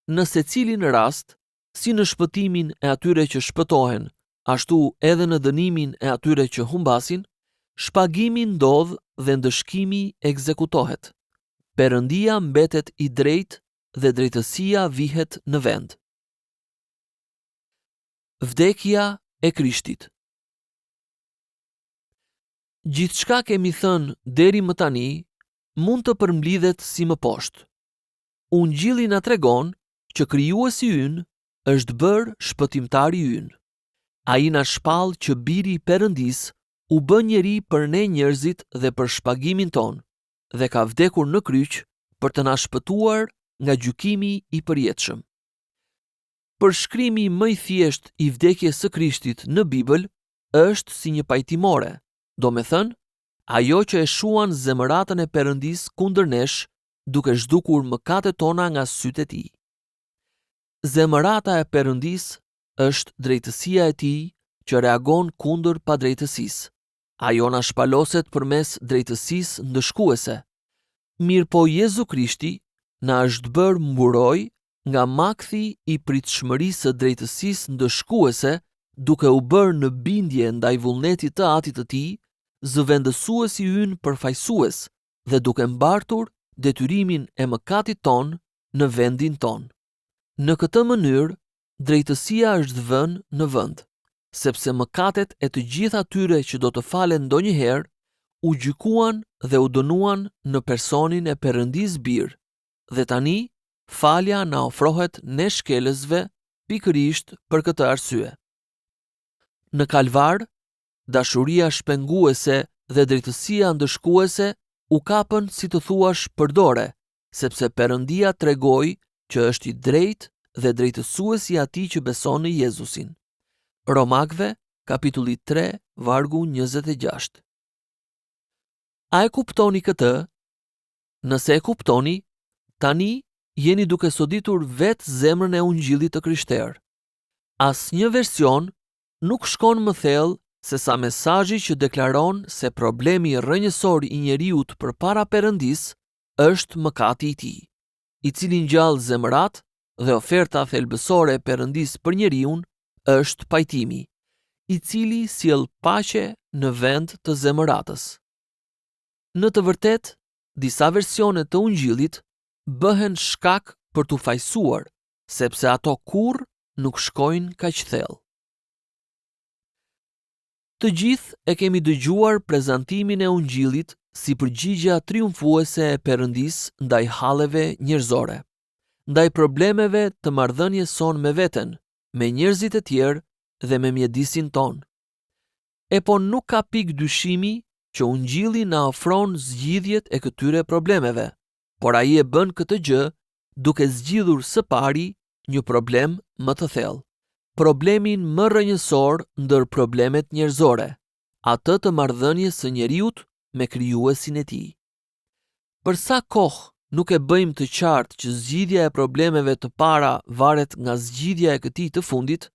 Në secilin rast, si në shpëtimin e atyre që shpëtohen, ashtu edhe në dënimin e atyre që humbasin, shpagimi ndodh dhe ndëshkimi ekzekutohet. Perëndia mbetet i drejtë dhe drejtësia vihet në vend. Vdekja e Krishtit. Gjithçka kemi thënë deri më tani mund të përmblidhet si më poshtë. Ungjilli na tregon që krijuesi ynë është bërë shpëtimtari ynë. Ai na shpall që biri i Perëndis u bë njeri për ne njerëzit dhe për shpagimin ton, dhe ka vdekur në kryq për të na shpëtuar nga gjykimi i përjetshëm. Përshkrimi më i thjesht i vdekjes së Krishtit në Bibël është si një pajtimore, domethënë, ajo që e shuan zemëratën e Perëndis kundër nesh, duke zhdukur mëkatet tona nga sytë e tij. Zemërata e Perëndis është drejtësia e tij që reagon kundër padrejtësisë. Ajo na shpaloset përmes drejtësisë ndëshkuese. Mirëpo Jezu Krishti na është bërë mburoj nga makthi i pritshmërisë së drejtësisë ndëshkuese, duke u bërë në bindje ndaj vullnetit të Atit të Tij, zëvendësuesi ynë përfaqësues dhe duke mbartur detyrimin e mëkatit ton në vendin ton. Në këtë mënyrë, drejtësia është vënë në vend, sepse mëkatet e të gjithë atyre që do të falen ndonjëherë u gjykuan dhe u dënuan në personin e Perëndis Bir, dhe tani falja na ofrohet ne shkelësve pikërisht për këtë arsye. Në Kalvar, dashuria shpenguese dhe drejtësia ndëshkuese u kapën si të thuash përdore, sepse Perëndia tregoi që është i drejtë dhe drejtësuesi i atij që beson në Jezusin. Romakëve, kapitulli 3, vargu 26. A e kuptoni këtë? Nëse e kuptoni, tani jeni duke soditur vetë zemrën e ungjillit të krishterë. Asnjë version nuk shkon më thellë se sa mesazhi që deklaron se problemi rrënjësor i njeriut përpara Perëndis është mëkati i tij, i cili ngjall zemrat, dhe oferta thelbësore e Perëndis për njeriun është pajtimi, i cili sjell paqe në vend të zemëratës. Në të vërtetë, disa versione të ungjillit bëhen shkak për t'u fajsuar, sepse ato kurrë nuk shkojnë kaq thellë. Të gjithë e kemi dëgjuar prezantimin e ungjillit si përgjigja triumfuese e Perëndis ndaj halleve njerëzore, ndaj problemeve të marrëdhënies son me veten, me njerëzit e tjerë dhe me mjedisin ton. E po nuk ka pikë dyshimi që ungjilli na ofron zgjidhjet e këtyre problemeve, por ai e bën këtë gjë duke zgjidhur së pari një problem më të thellë. Problemin më rrënjësor ndër problemet njerëzore, atë të marrëdhënies së njeriut me krijuesin e tij. Për sa kohë nuk e bëjmë të qartë që zgjidhja e problemeve të para varet nga zgjidhja e këtij të fundit,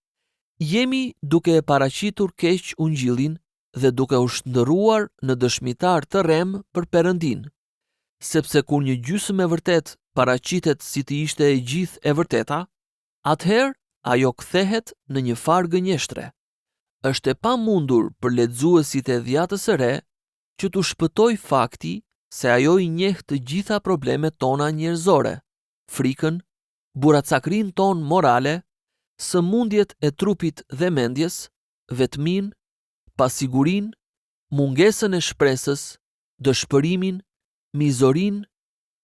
jemi duke e paraqitur keq ungjillin dhe duke u shndërruar në dëshmitar të rrem për Perëndin, sepse kur një gjysmë e vërtet paraqitet si të ishte e gjithë e vërteta, atëherë ajo kthehet në një farë gënjeshtre. Është e pamundur për lexuesit e Dhjatës së Re që t'u shpëtoj fakti se ajo i njeh të gjitha problemet tona njerëzore, frikën, buracakrinë ton morale, sëmundjet e trupit dhe mendjes, vetmin, pasigurinë, mungesën e shpresës, dëshpërimin, mizorin,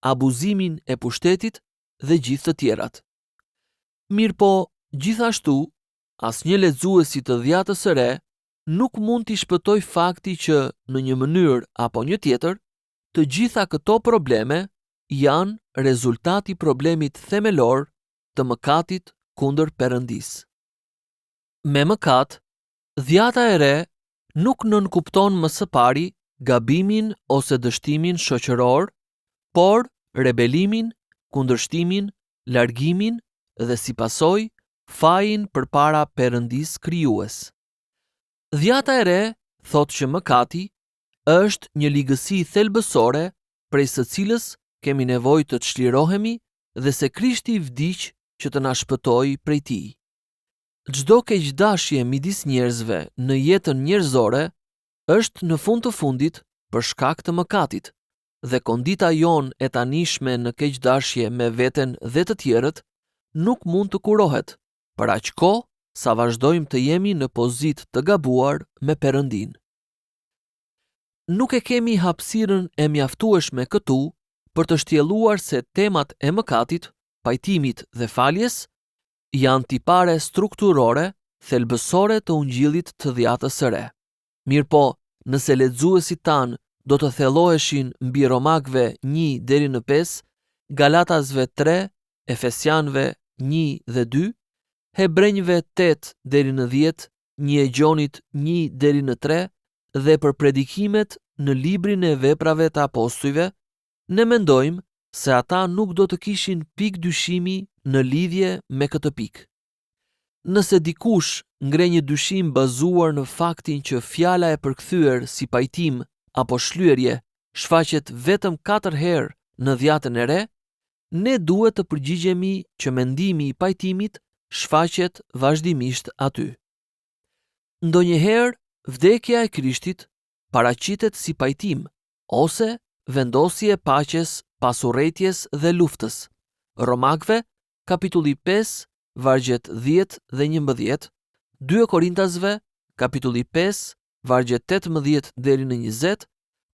abuzimin e pushtetit dhe gjithë të tjerat. Mirëpo, gjithashtu, asnjë lexuesi të Dhjatës së Re nuk mund t'i shpëtoj fakti që në një mënyrë apo një tjetër, të gjitha këto probleme janë rezultati problemit themelor të mëkatit kundër Perëndis. Me mëkat, Dhjata e re nuk nënkupton më së pari gabimin ose dështimin shoqëror, por rebelimin, kundërshtimin, largimin dhe si pasojë fajin përpara Perëndisë krijues. Dhjata e re thotë që mëkati është një ligësi thelbësore prej së cilës kemi nevojë të çlirohemi dhe se Krishti vdiq që të na shpëtojë prej tij. Çdo keqdashje midis njerëzve në jetën njerëzore është në fund të fundit për shkak të mëkatit dhe kondita jonë e tanishme në keqdashje me veten dhe të tjerët nuk mund të kurohet për aq kohë sa vazhdojmë të jemi në pozitë të gabuar me Perëndin. Nuk e kemi hapësirën e mjaftueshme këtu për të shtjelluar se temat e mëkatit, pajtimit dhe faljes janë tipare strukturore, thelbësore të ungjillit të dhjatës së re. Mirpo, nëse lexuesit tanë do të thelloheshin mbi Romakëve 1 deri në 5, Galatasve 3, Efesianëve 1 dhe 2, Hebrejve 8 deri në 10, 1 e Gjonit 1 deri në 3 dhe për predikimet në librin e veprave të apostujve, ne mendojmë se ata nuk do të kishin pikë dyshimi në lidhje me këtë pikë. Nëse dikush ngre një dyshim bazuar në faktin që fjala e përkthyer si pajtim apo shlyerje shfaqet vetëm 4 herë në dhjatën e re, ne duhet të përgjigjemi që mendimi i pajtimit shfaqet vazhdimisht aty. Ndonjëherë, vdekja e Krishtit paraqitet si pajtim ose vendosje e paqes pas urrëties dhe luftës. Romakëve, kapitulli 5, vargjet 10 dhe 11, 2 Korintasve, kapitulli 5, vargjet 18 deri në 20,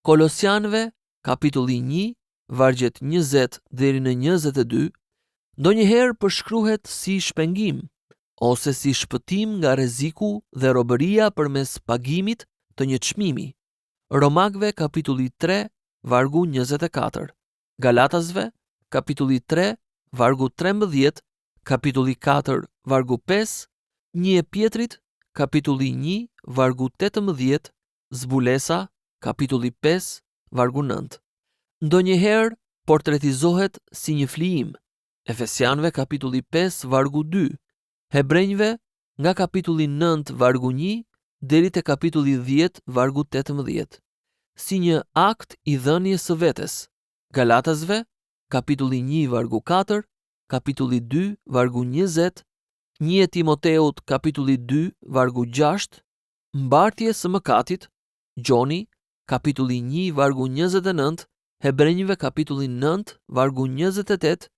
Kolosianëve, kapitulli 1, vargjet 20 deri në 22, ndonjëherë përshkruhet si shpengim ose si shpëtim nga rreziku dhe robëria përmes pagimit të një çmimi. Romakëve, kapitulli 3, vargu 24, Galatasve, kapitulli 3, vargu 13, kapitulli 4, vargu 5, 1 e Pjetrit, kapitulli 1, vargu 18, Zbulesa, kapitulli 5, vargu 9. Ndonjëherë portretizohet si një flijim. Efesianëve, kapitulli 5, vargu 2, Hebrejve nga kapitulli 9, vargu 1, deri te kapitulli 10, vargu 18, si një akt i dhënies së vetes. Galatasve, kapitulli 1, vargu 4, kapitulli 2, vargu 20, 1 Timoteut, kapitulli 2, vargu 6, mbartje së mëkatit, Gjoni, kapitulli 1, vargu 29, Hebrejve, kapitulli 9, vargu 28,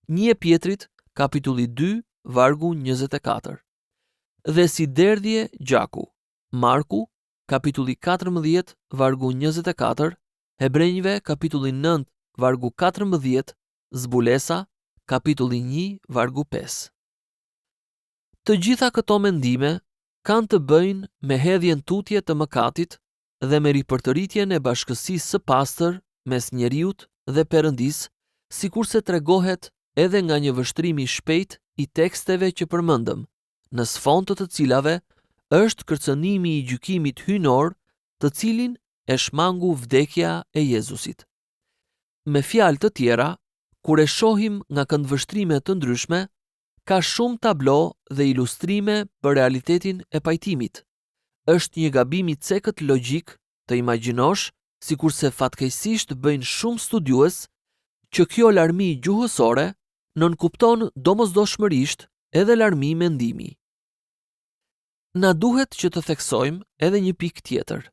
1 Pjetrit, kapitulli 2, vargu 24. Dhe si derdhje gjaku, Marku, kapitulli 14, vargu 24, Hebrejve, kapitulli 9, vargu 14, Zbulesa, kapitulli 1, vargu 5. Të gjitha këto mendime kanë të bëjnë me hedhjen tutje të mëkatit dhe me ripërtëritjen e bashkësisë së pastër mes njeriut dhe Perëndisë, sikurse tregohet edhe nga një vështrim i shpejt i teksteve që përmendëm, në sfond të cilave është kërcënimi i gjykimit hyjnor, të cilin e shmangu vdekja e Jezusit. Me fjalë të tjera, kur e shohim nga këndvështrime të ndryshme, ka shumë tablo dhe ilustrime për realitetin e pajtimit. Është një gabim i cekët logjik të imagjinosh, sikurse fatkeqësisht bëjnë shumë studiues, që kjo larmi gjuhësore nënkupton domosdoshmërisht edhe larmi mendimi. Na duhet që të theksojmë edhe një pikë tjetër.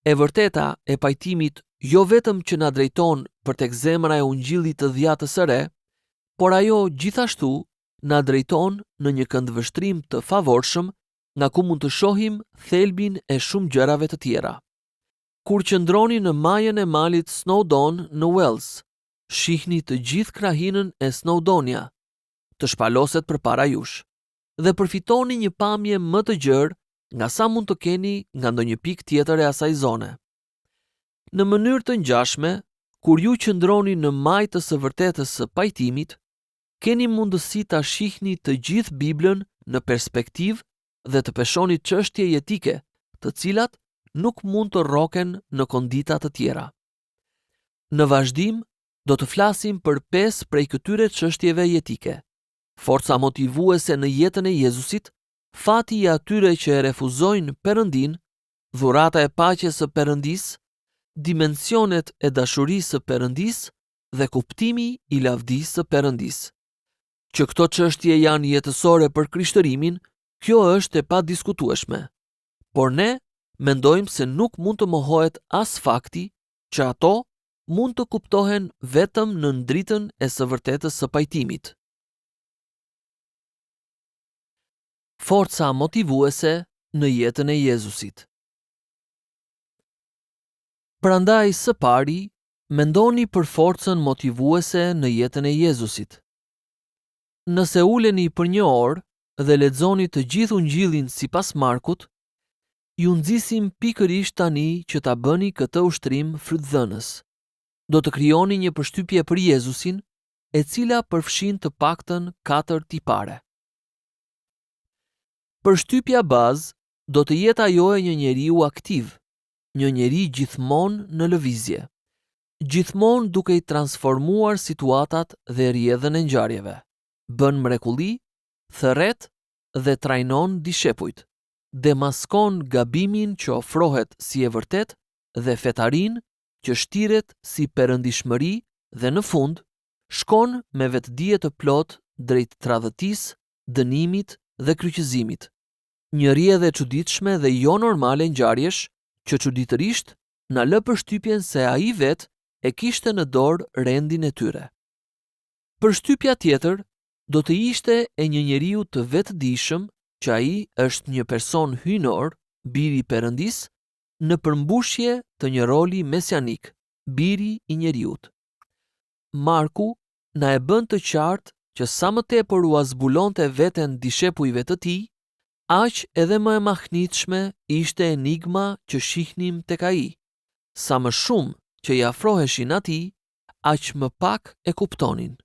E vërteta e pajtimit jo vetëm që na drejton për tek zemra e ungjillit të dhjatës së re, por ajo gjithashtu na drejton në një këndvështrim të favorshëm nga ku mund të shohim thelbin e shumë gjërave të tjera. Kur qëndroni në majën e malit Snowdon në Wales, shihni të gjithë krahinën e Snowdonia të shpaloset përpara jush dhe përfitoni një pamje më të gjerë nga sa mund të keni nga ndonjë pikë tjetër e asaj zone. Në mënyrë të ngjashme, kur ju qëndroni në majtë të së vërtetës së pajtimit, keni mundësi ta shihni të gjithë Biblën në perspektivë dhe të peshoni çështje jetike, të cilat nuk mund të rroken në kondita të tjera. Në vazhdim, do të flasim për 5 prej këtyre çështjeve jetike: forca motivuese në jetën e Jezusit, fati i atyre që e refuzojnë Perëndin, dhurata e paqes së Perëndisë, dimensionet e dashurisë së Perëndisë dhe kuptimi i lavdisë së Perëndisë. Që këto çështje janë jetësore për krishtërimin, kjo është e padiskutueshme. Por ne mendojmë se nuk mund të mohohet as fakti që ato mund të kuptohen vetëm në dritën e së vërtetës së pajtimit. Forca motivuese në jetën e Jezusit. Prandaj së pari, mendoni për forcën motivuese në jetën e Jezusit. Nëse uleni për një orë dhe lexoni të gjithë Ungjillin sipas Markut, ju nxisim pikërisht tani që ta bëni këtë ushtrim frytdhënës. Do të krijoni një përshtypje për Jezusin, e cila përfshin të paktën 4 tipare. Përshtypja bazë do të jetë ajo e një njeriu aktiv, një njeri gjithmonë në lëvizje, gjithmonë duke i transformuar situatat dhe rrjedhën e ngjarjeve. Bën mrekulli, thërret dhe trajnon dishepujt, demaskon gabimin që ofrohet si e vërtet dhe fetarin që shtiret si perëndishmëri dhe në fund, shkon me vetdije të plot drejt tradhëtisë, dënimit dhe kryqëzimit. Një rrjedhë e çuditshme dhe jo normale ngjarjesh që çuditërisht na lë përshtypjen se ai vet e kishte në dorë rendin e tyre. Përshtypja tjetër do të ishte e një njeriu të vetëdijshëm që ai është një person hyjnor, biri i Perëndisë, në përmbushje të një roli mesianik, biri i njeriut. Marku na e bën të qartë që sa më tepër u zbulonte veten dishepujve të tij, aq edhe më e mahnitshme ishte enigma që shihnim tek ai. Sa më shumë që i afroheshin atij, aq më pak e kuptonin.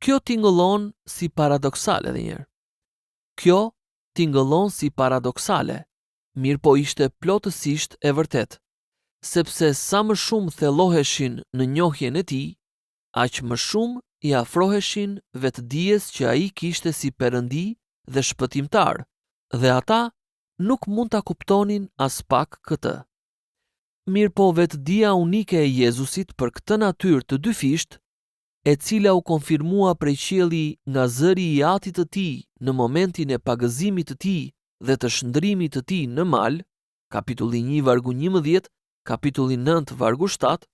Kjo tingëllon si paradoksale edhe njerë. Kjo tingëllon si paradoksale, mirë po ishte plotësisht e vërtet, sepse sa më shumë thelloheshin në njohjen e tij, aq më shumë i afroheshin vetdijes që ai kishte si Perëndi dhe shpëtimtar, dhe ata nuk mund ta kuptonin as pak këtë. Mirë po vetdia unike e Jezusit për këtë natyrë të dyfisht, e cila u konfirmua prej qielli nga zëri i atit të tij në momentin e pagëzimit të tij dhe të shndrimit të tij në mal, kapitulli 1 vargu 11, kapitulli 9 vargu 7,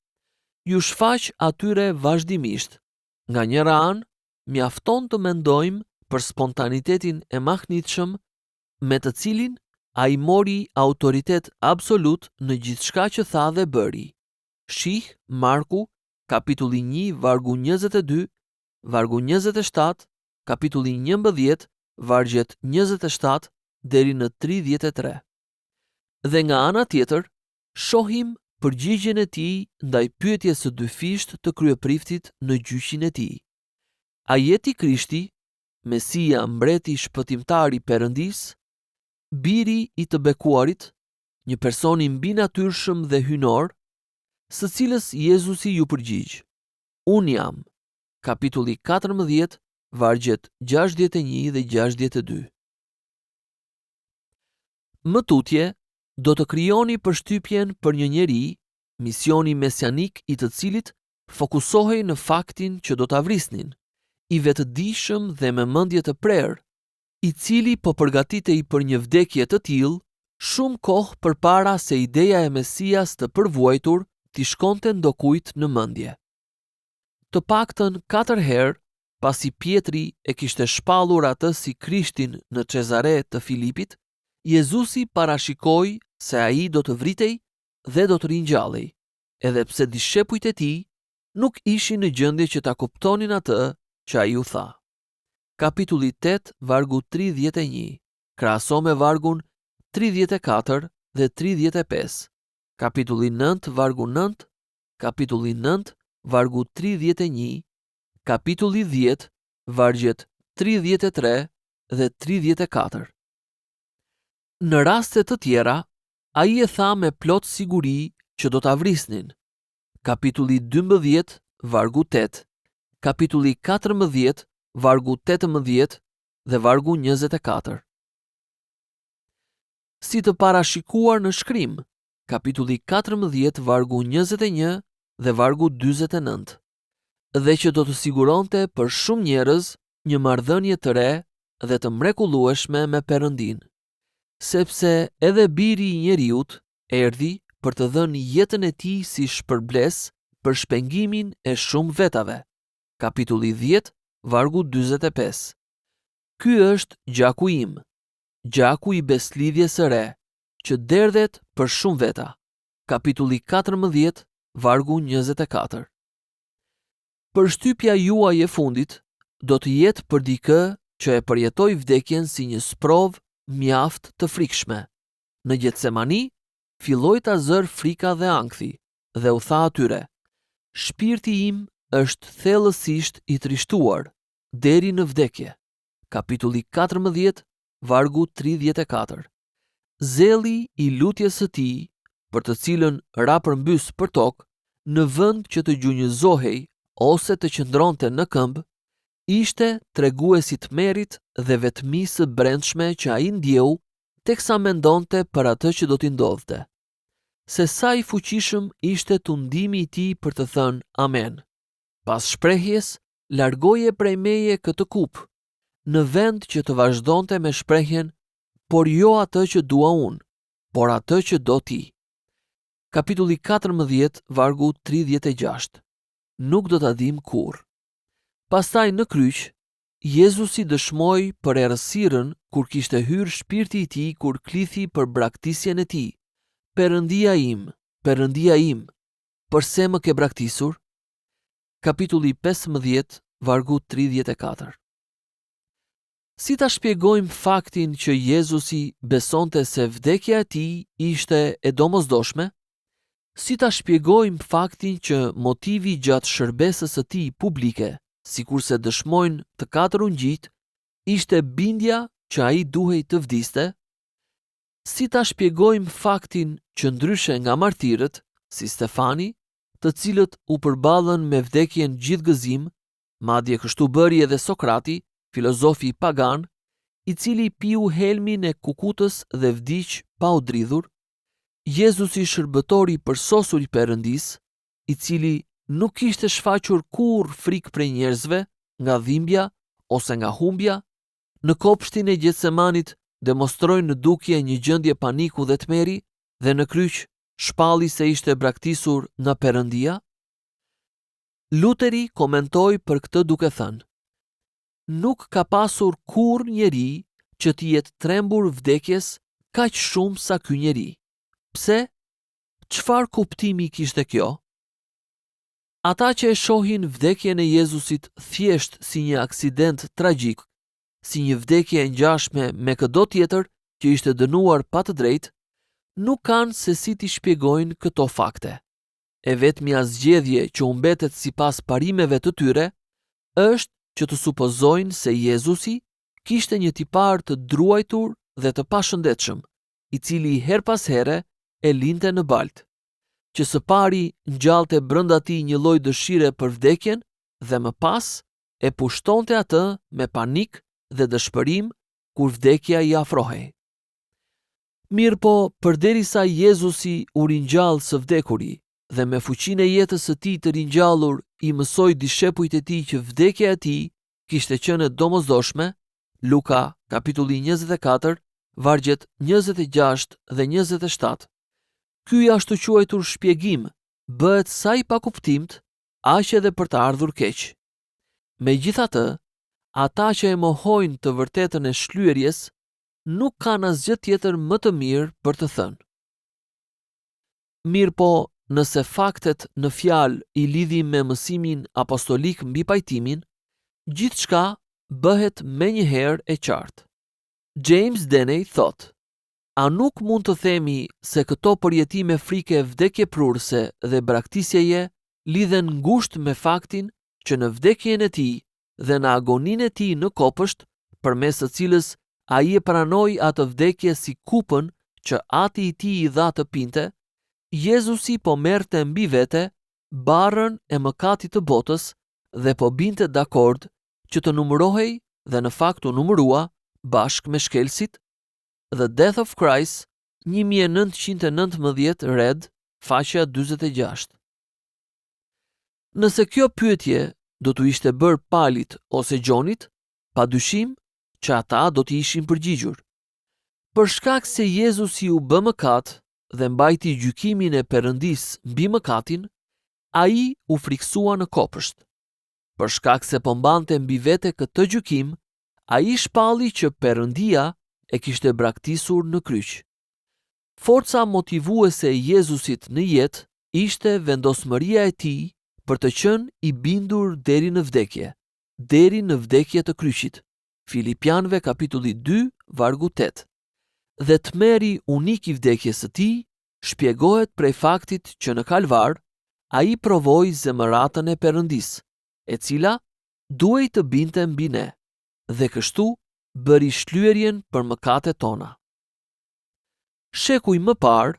ju shfaq atyre vazhdimisht. Nga njëra anë, mjafton të mendojmë për spontanitetin e mahnitshëm me të cilin ai mori autoritet absolut në gjithçka që tha dhe bëri. Shih Marku kapitulli 1 vargu 22, vargu 27, kapitulli 11, vargjet 27 deri në 33. Dhe nga ana tjetër, shohim përgjigjen e tij ndaj pyetjes së dyfisht të kryepriftit në gjyqin e tij. A je ti Krishti, Mesia, mbreti shpëtimtar i Perëndisë, biri i të bekuarit, një person i mbinatyrshëm dhe hyjnor, së cilës Jezusi ju përgjigj: Unë jam. Kapitulli 14, vargjet 61 dhe 62. Më tutje, do të krijoni përshtypjen për një njeri, misioni mesianik i të cilit fokusohej në faktin që do ta vrisnin, i vetëdijshëm dhe me mendje të prerë, i cili po përgatitej për një vdekje të tillë shumë kohë përpara se ideja e Mesias të përvuajtur t'i shkonte ndokujt në mendje. Të paktën 4 herë, pasi Pietri e kishte shpallur atë si Krishtin në Cezare të Filipit, Jezusi parashikoi se ai do të vritej dhe do të ringjallej, edhe pse dishepujt e tij nuk ishin në gjendje që ta kuptonin atë që ai u tha. Kapitulli 8, vargu 31, krahaso me vargun 34 dhe 35. Kapitulli 9, vargu 9, kapitulli 9, vargu 31, kapitulli 10, vargjet 33 dhe 34. Në raste të tjera, ai e tha me plot siguri që do ta vrisnin. Kapitulli 12, vargu 8, kapitulli 14, vargu 18 dhe vargu 24. Si të parashikuar në shkrim, kapitulli 14, vargu 21 dhe vargu 49, dhe që do të siguronte për shumë njerëz një marrëdhënie të re dhe të mrekullueshme me Perëndin, sepse edhe Biri i Njeriut erdhi për të dhënë jetën e tij si shpërbles për shpengimin e shumë vetave. Kapitulli 10, vargu 45. Ky është gjaku im, gjaku i beslidhjes së re, që derdhet për shumë veta. Kapitulli 14, vargu 24. Përshtypja juaj e fundit do të jetë për dikë që e përjetoi vdekjen si një sprovë mjaft të frikshme. Në Getsemani, filloi ta zër frika dhe ankthi, dhe u tha atyre: "Shpirti im është thellësisht i trishtuar deri në vdekje." Kapitulli 14, vargu 34. Zelli i lutjes së tij, për të cilën ra përmbys për tokë, në vend që të gjunjëzohej ose të qëndronte në këmbë, ishte treguesi i tmerrit dhe vetmisë së brendshme që ai ndjeu teksa mendonte për atë që do t'i ndodhte. Se sa i fuqishëm ishte tundimi i tij për të thënë amen. Pas shprehjes, largoje prej meje këtë kup, në vend që të vazhdonte me shprehjen, por jo atë që dua unë, por atë që do ti. Kapitulli 14, vargu 36. Nuk do ta dim kurrë. Pastaj në kryq, Jezusi dëshmoi për errësirën kur kishte hyrë shpirti i tij kur klithi për braktisjen e tij. Perëndia im, përse më ke braktisur? Kapitulli 15, vargu 34. Si ta shpjegojmë faktin që Jezusi besonte se vdekja e tij ishte e domosdoshme? Si ta shpjegojmë faktin që motivi gjatë shërbesës së tij publike, sikurse dëshmojnë të katër ungjit, ishte bindja që ai duhej të vdiste? Si ta shpjegojmë faktin që ndryshe nga martirët, si Stefani, të cilët u përballën me vdekjen gjithgëzim, madje kështu bëri edhe Sokrati, filozofi pagan, i cili piu helmin e kukutës dhe vdiq pa u dridhur, Jezusi shërbëtori përsosur i Perëndis, i cili nuk kishte shfaqur kurrë frikë prej njerëzve, nga dhimbja ose nga humbja, në kopshtin e Getsemanit demonstroi në dukje një gjendje paniku dhe tmeri, dhe në kryq shpalli se ishte braktisur nga Perëndia? Luteri komentoi për këtë duke thënë: "Nuk ka pasur kurrë njeri që të jetë trembur vdekjes kaq shumë sa ky njeri." Pse? Çfarë kuptimi kishte kjo? Ata që e shohin vdekjen e Jezusit thjesht si një aksident tragjik, si një vdekje e ngjashme me çdo tjetër që ishte dënuar pa të drejtë, nuk kanë se si t'i shpjegojnë këto fakte. E vetmja zgjedhje që u mbetet sipas parimeve të tyre është që të supozojnë se Jezusi kishte një tipar të druajtur dhe të pashëndetshëm, i cili her pas here e linte në baltë, që së pari ngjallte brenda tij një lloj dëshire për vdekjen dhe më pas e pushtonte atë me panik dhe dëshpërim kur vdekja i afrohej. Mirë po, përderisa Jezusi u ringjall së vdekuri dhe me fuqinë e jetës së tij të ringjallur i mësoi dishepujt e tij që vdekja e tij kishte qenë e domosdoshme, Luka kapitulli 24, vargjet 26 dhe 27. Ky ashtu quajtur shpjegim bëhet sa i pakuptimt, aq edhe për të ardhur keq. Megjithatë, ata që e mohojnë të vërtetën e shlyerjes nuk kanë asgjë tjetër më të mirë për të thënë. Mirë po, nëse faktet në fjalë i lidhim me mësimin apostolik mbi pajtimin, gjithçka bëhet menjëherë e qartë. James Denney thotë: "A nuk mund të themi se këto përjetime frike vdekjeprurëse dhe braktisjeje lidhen ngushtë me faktin që në vdekjen e tij dhe në agoninë e tij në kopësht, përmes së cilës ai e pranoi atë vdekje si kupën që ati i tij i dha të pinte, Jezusi po merrte mbi vete barrën e mëkatit të botës dhe po binte dakord që të numërohej dhe në fakt u numërua bashkë me shkelësit The Death of Christ 1919 Red, faqja 46. Nëse kjo pyetje do t'u ishte bërë Palit ose Gjonit, padyshim që ata do t'i ishin përgjigjur. Për shkak se Jezusi u bë mëkat dhe mbajti gjykimin e Perëndisë mbi mëkatin, ai u friksua në kopësht. Për shkak se po mbante mbi vete këtë gjykim, ai shpalli që Perëndia e kishte braktisur në kryq. Forca motivuese e Jezusit në jetë ishte vendosmëria e tij për të qenë i bindur deri në vdekje të kryqit. Filipianëve kapitulli 2, vargu 8. Dhe tmerri unik i vdekjes së tij shpjegohet prej faktit që në kalvar ai provoi zemëratën e Perëndisë, e cila duhej të binte mbi ne, dhe kështu bëri shlyerjen për mëkatet tona. Shekuj më parë,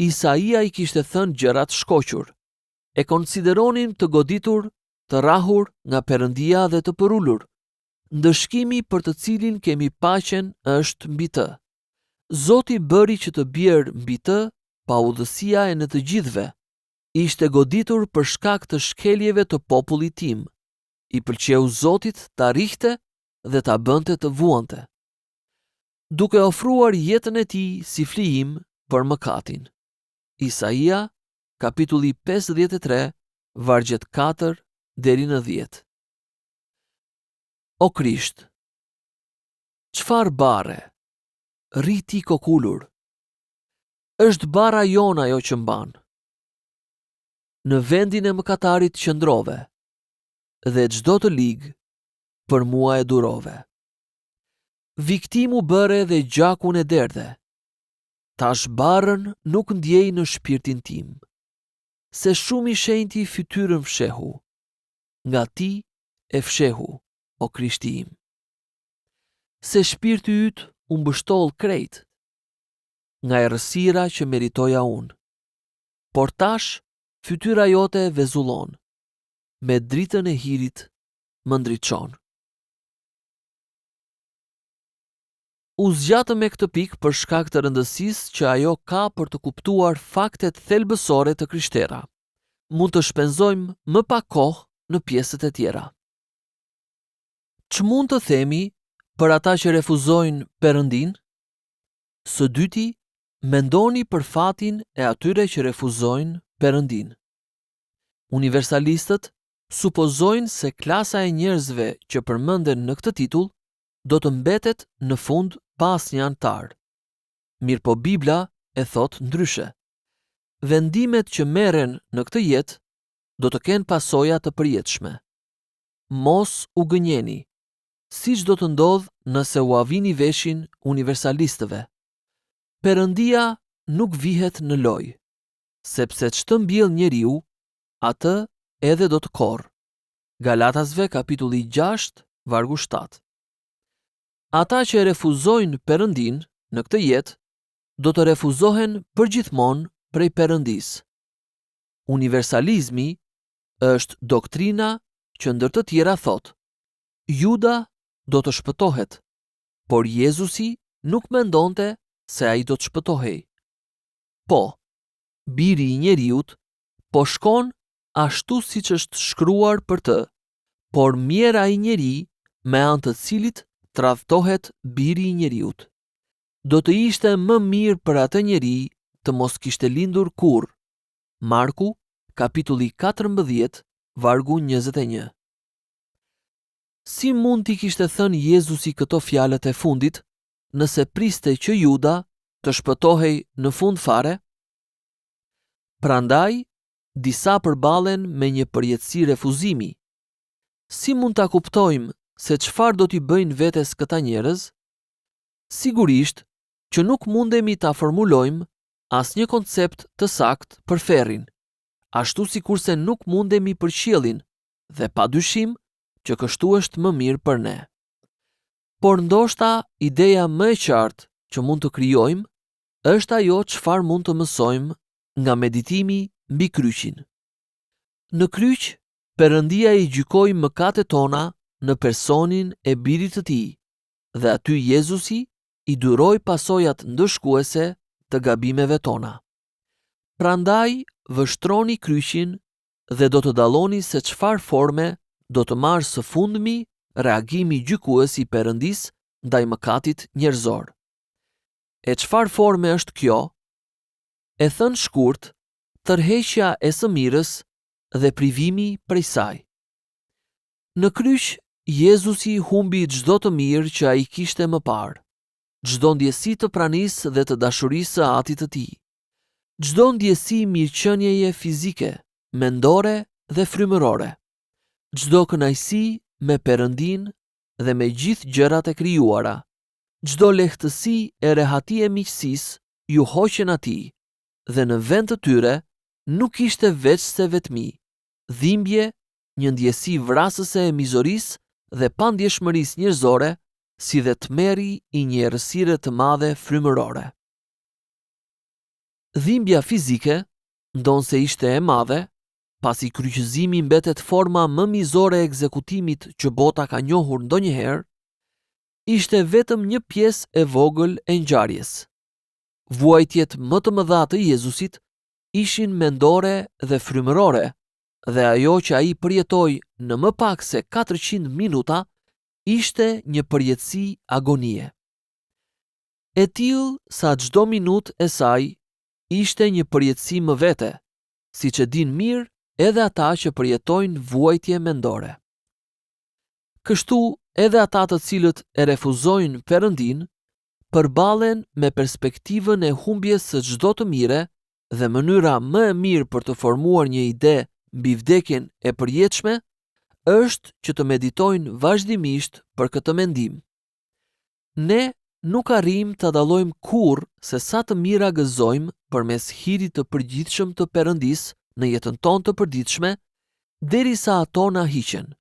Isaia i kishte thënë gjërat shkoqur. E konsideronin të goditur, të rrahur nga Perëndia dhe të përullur. Ndëshkimi për të cilin kemi paqen është mbi të. Zoti bëri që të bjerë mbi të pa udhësia e në të gjithëve. Ishte goditur për shkak të shkeljeve të popullit tim. I pëlqeu Zotit ta rihte dhe ta bënte të vuante, duke ofruar jetën e tij si flijim për mëkatin. Isaia, kapitulli 53, vargjet 4 deri në 10. O Krisht, çfarë bare? Riti kokulur. Është bara jona ajo që mban. Në vendin e mëkatarit qëndrove, dhe çdo të ligë për mua e durove. Viktimu bëre dhe gjakun e derdhe. Tash barën nuk ndjej në shpirtin tim, se shumë i shenjti fytyrën fshehu. Nga ti e fshehu, o Krishti im. Se shpirti yt u mbështoll krejt, nga errësira që meritoja unë. Por tash fytyra jote vezullon, me dritën e hirit më ndriçon. U zgjatëm me këtë pikë për shkak të rëndësisë që ajo ka për të kuptuar faktet thelbësore të krishtera. Mund të shpenzojmë më pak kohë në pjesët e tjera. Ç'mund të themi për ata që refuzojnë Perëndin? Së dyti, mendoni për fatin e atyre që refuzojnë Perëndin. Universalistët supozojnë se klasa e njerëzve që përmenden në këtë titull do të mbetet në fund pa asnjë antar. Mirë po Bibla e thot ndryshe. Vendimet që merren në këtë jetë do të kenë pasoja të përjetshme. Mos u gënjeni, siç do të ndodh nëse u avini veshin universalistëve. Perëndia nuk vihet në lojë, sepse ç'të mbjell njeriu, atë edhe do të korrë. Galatasve kapitulli 6, vargu 7. Ata që refuzojnë Perëndin në këtë jetë, do të refuzohen përgjithmonë prej Perëndisë. Universalizmi është doktrina që ndër të tjera thot: Juda do të shpëtohet, por Jezusi nuk mendonte se ai do të shpëtohej. Po, biri i njeriut po shkon ashtu siç është shkruar për të, por mjera i njeri me anë të cilit tradhtohet biri i njeriut. Do të ishte më mirë për atë njeri të mos kishte lindur kurrë. Marku, kapitulli 14, vargu 21. Si mund t'i kishte thënë Jezusi këto fjalët e fundit, nëse priste që Juda të shpëtohej në fund fare? Prandaj, disa përballen me një përjetësi refuzimi. Si mund ta kuptojmë se çfarë do t'i bëjnë vetes këta njerëz? Sigurisht që nuk mundemi ta formulojmë asnjë koncept të saktë për ferrin, ashtu sikurse nuk mundemi për qiellin, dhe padyshim që kështu është më mirë për ne. Por ndoshta ideja më e qartë që mund të krijojmë është ajo çfarë mund të mësojmë nga meditimi mbi kryqin. Në kryq, Perëndia i gjykoi mëkatet tona në personin e Birit të Tij, dhe aty Jezusi i duroi pasojat ndëshkuese të gabimeve tona. Prandaj, vështroni kryqin dhe do të dalloni se çfarë forme do të marrë së fundmi reagimi gjykues i Perëndis ndaj mëkatit njerëzor. E çfarë forme është kjo? E thënë shkurt, tërheqja e së mirës dhe privimi prej saj. Në kryq, Jezusi humbi çdo të mirë që ai kishte më parë, çdo ndjesi të pranisë dhe të dashurisë së Atit të Tij, çdo ndjesi mirëqënieje fizike, mendore dhe frymërore, çdo kënaqësi me Perëndin dhe me gjithë gjërat e krijuara, çdo lehtësi e rehati e miqësisë ju hoqen atij, dhe në vend të tyre nuk ishte veç se vetmi, dhimbje, një ndjesi vrasëse e mizorisë dhe pandjeshmërisë njerëzore, si dhe tmerri i një errësire të madhe frymërore. Dhimbja fizike, ndonse ishte e madhe, pasi kryqëzimi mbetet forma më mizore e ekzekutimit që bota ka njohur ndonjëherë, ishte vetëm një pjesë e vogël e ngjarjes. Vuajtjet më të mëdha të Jezusit ishin mendore dhe frymërore, dhe ajo që ai përjetoi në më pak se 400 minuta ishte një përjetësi agonie. E tillë sa çdo minutë e saj ishte një përjetësi më vete, siç e din mirë edhe ata që përjetojnë vuajtje mendore. Kështu edhe ata të cilët e refuzojnë Perëndin përballen me perspektivën e humbjes së çdo të mire, dhe mënyra më e mirë për të formuar një ide mbi vdekjen e përjetshme është që të meditojnë vazhdimisht për këtë mendim. Ne nuk arrijmë të dallojmë kurrë se sa të mira gëzojmë përmes hirit të përgjithshëm të Perëndis në jetën tonë të përditshme, derisa ato na hiqen.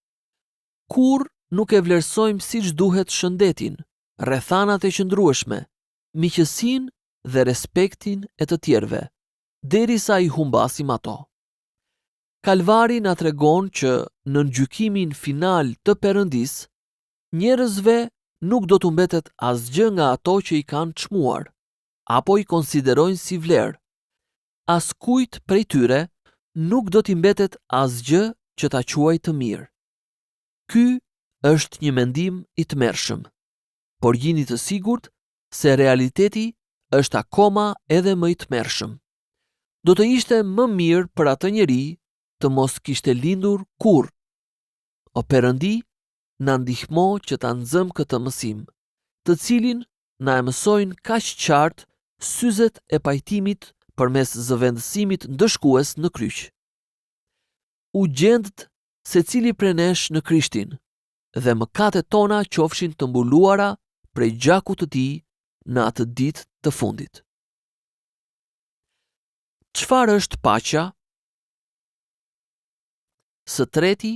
Kurrë nuk e vlerësojmë siç duhet shëndetin, rrethanat e qëndrueshme, miqësinë dhe respektin e të tjerëve, derisa i humbasim ato. Kalvari na tregon që në gjykimin final të Perëndis, njerëzve nuk do të mbetet asgjë nga ato që i kanë çmuar, apo i konsiderojnë si vlerë. Askujt prej tyre nuk do t'i mbetet asgjë që ta quajë të mirë. Ky është një mendim i tmerrshëm, por jini të sigurt se realiteti është akoma edhe më i tmerrshëm. Do të ishte më mirë për atë njeri të mos kishte lindur kurrë. O Perëndi, na ndihmo që ta nxëm këtë mësim, të cilin na e mësojnë kaq qartë syzet e pajtimit përmes zëvendësimit ndëshkues në kryq. U gjendet secili prej nesh në Krishtin, dhe mëkatet tona qofshin të mbuluara prej gjakut të Tij në atë ditë të fundit. Çfarë është paqja? Së treti,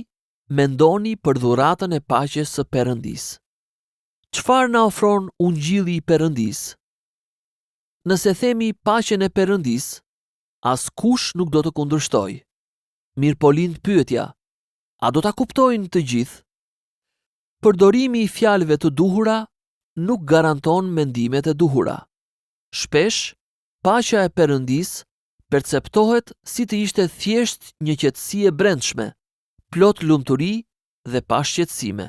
mendoni për dhuratën e paqes së Perëndis. Çfarë na ofron Ungjilli i Perëndis? Nëse themi paqen e Perëndis, askush nuk do të kundërshtojë. Mirë po lind pyetja, a do ta kuptojnë të gjithë? Përdorimi i fjalëve të duhura nuk garanton mendimet e duhura. Shpesh, paqja e Perëndis perceptohet si të ishte thjesht një qetësi e brendshme, plot lumturi dhe pa shqetësime.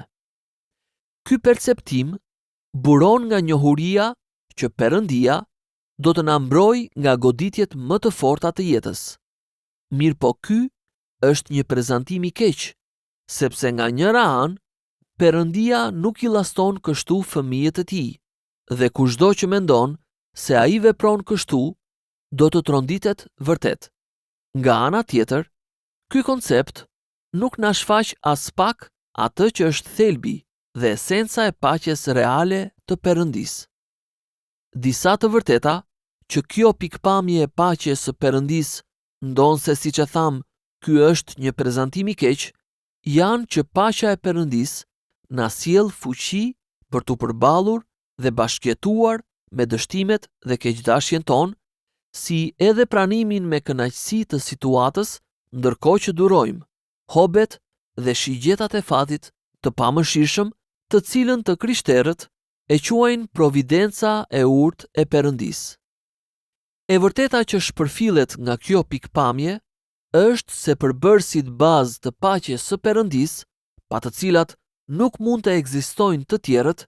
Ky perceptim buron nga njohuria që Perëndia do të na mbrojë nga goditjet më të forta të jetës. Mirë po ky është një prezantim i keq, sepse nga njëra anë, Perëndia nuk i llaston kështu fëmijët e Tij, dhe kushdo që mendon se ai vepron kështu, do të tronditet vërtet. Nga ana tjetër, ky koncept nuk na shfaq as pak atë që është thelbi dhe esenca e paqes reale të Perëndis. Disa të vërteta që kjo pikpamje e paqes së Perëndis, ndonse siç e tham, ky është një prezantim i keq, janë që paqja e Perëndis na sjell fuqi për t'u përballur dhe bashkëjetuar me dështimet dhe keqdashjen tonë, si edhe pranimin me kënaqësi të situatës, ndërkohë që durojmë hobet dhe shigjetat e fatit të pamëshirshëm, të cilën të krishterët e quajnë providenca e urtë e Perëndisë. E vërteta që shpërfillet nga kjo pikpamje është se përbërësit bazë të paqes së Perëndisë, pa të cilat nuk mund të ekzistojnë të tjerët,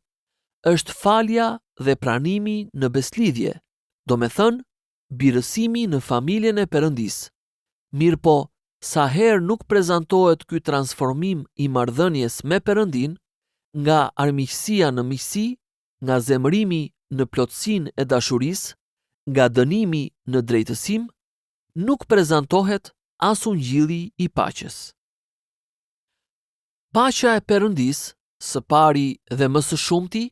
është falja dhe pranimi në beslidhje, do me thënë, birësimi në familjen e Perëndisë. Mirë po, sa herë nuk prezantohet ky transformim i marrëdhënies me Perëndin, nga armiqësia në miqësi, nga zemërimi në plotësinë e dashurisë, nga dënimi në drejtësim, nuk prezantohet as ungjilli i paqes. Paqja e Perëndisë, së pari dhe më së shumti,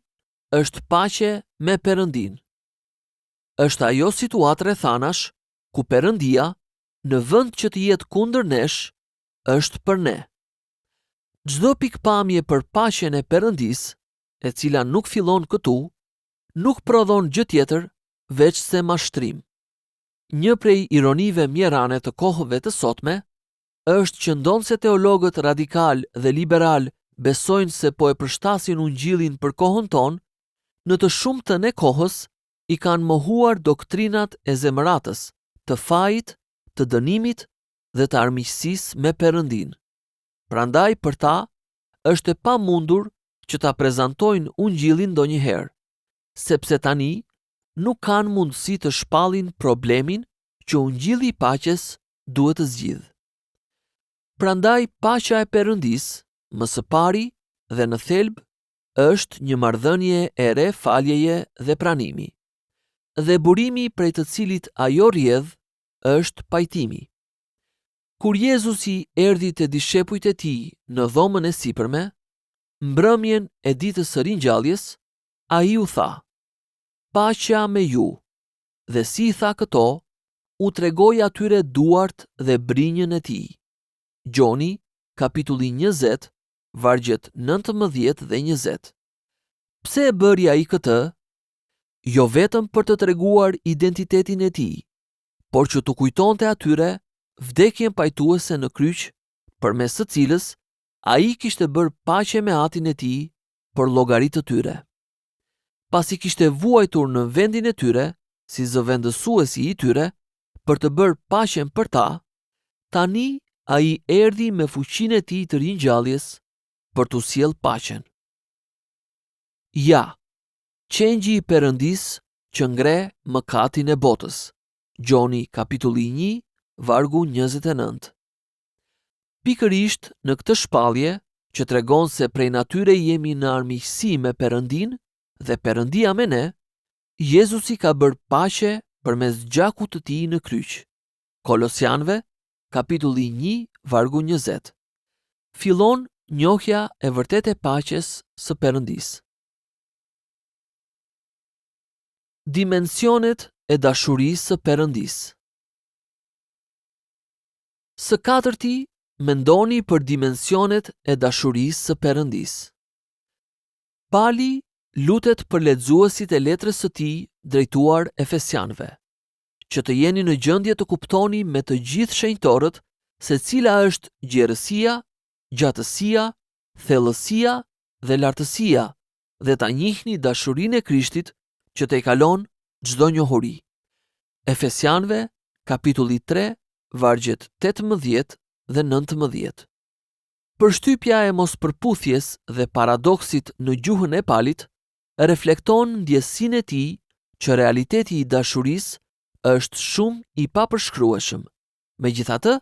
është paqe me Perëndin. Është ajo situatë rrethanash ku Perëndia, në vend që të jetë kundër nesh, është për ne. Çdo pikpamje për paqen e Perëndisë, e cila nuk fillon këtu, nuk prodhon gjë tjetër veç se mashtrim. Një prej ironive mjerane të kohëve të sotme është që ndonse teologët radikal dhe liberal besojnë se po e përshtasin ungjillin për kohën tonë, në të shumtën e kohës i kanë mohuar doktrinat e zemëratës, të fajit, të dënimit dhe të armiqësisë me Perëndin. Prandaj për ta është e pamundur që ta prezantojnë ungjillin ndonjëherë, sepse tani nuk kanë mundësi të shpallin problemin që ungjilli i paqes duhet të zgjidhë. Prandaj paqja e Perëndisë, më së pari dhe në thelb, është një marrëdhënie e re faljeje dhe pranimi, dhe burimi prej të cilit ajo rrjedh është pajtimi. Kur Jezusi erdhi te dishepujt e tij në dhomën e sipërme, mbrëmjen e ditës së ringjalljes, ai u tha: "Paqja me ju." Dhe si i tha këto, u tregoi atyre duart dhe brinjën e tij. Gjoni, kapitulli 20, vargjet 19 dhe 20. Pse e bëri ai këtë? Jo vetëm për të treguar identitetin e tij, por që të kujtonte atyre vdekjen pajtuese në kryq, përmes së cilës ai kishte bërë paqe me Atin e tij për llogaritë të tyre. Pasi kishte vuajtur në vendin e tyre, si zëvendësuesi i tyre, për të bërë paqen për ta, tani ai erdhi me fuqinë e tij të ringjalljes për t'u sjellë paqen. Ja, qengji i Perëndisë që ngre mëkatin e botës. Gjoni, kapitulli 1, vargu 29. Pikërisht në këtë shpallje, që tregon se prej natyre jemi në armiqësi me Perëndin dhe Perëndia me ne, Jezusi ka bërë paqe përmes gjakut të tij në kryq. Kolosianëve, kapitulli 1, vargu 20. Fillon njohja e vërtetë e paqes së Perëndisë. Dimensionet e dashurisë së Perëndisë. Së katërti, mendoni për dimensionet e dashurisë së Perëndisë. Pali lutet për lexuesit e letrës së tij drejtuar Efesianëve, që të jeni në gjendje të kuptoni me të gjithë shenjtorët se cila është gjerësia, gjatësia, thellësia dhe lartësia, dhe ta njihni dashurinë e Krishtit që te kalon çdo njohuri. Efesianëve, kapitulli 3, vargjet 18 dhe 19. Përshtypja e mospërputhjes dhe paradoksit në gjuhën e Palit reflekton ndjesinë e tij që realiteti i dashurisë është shumë i papërshkrueshëm. Megjithatë,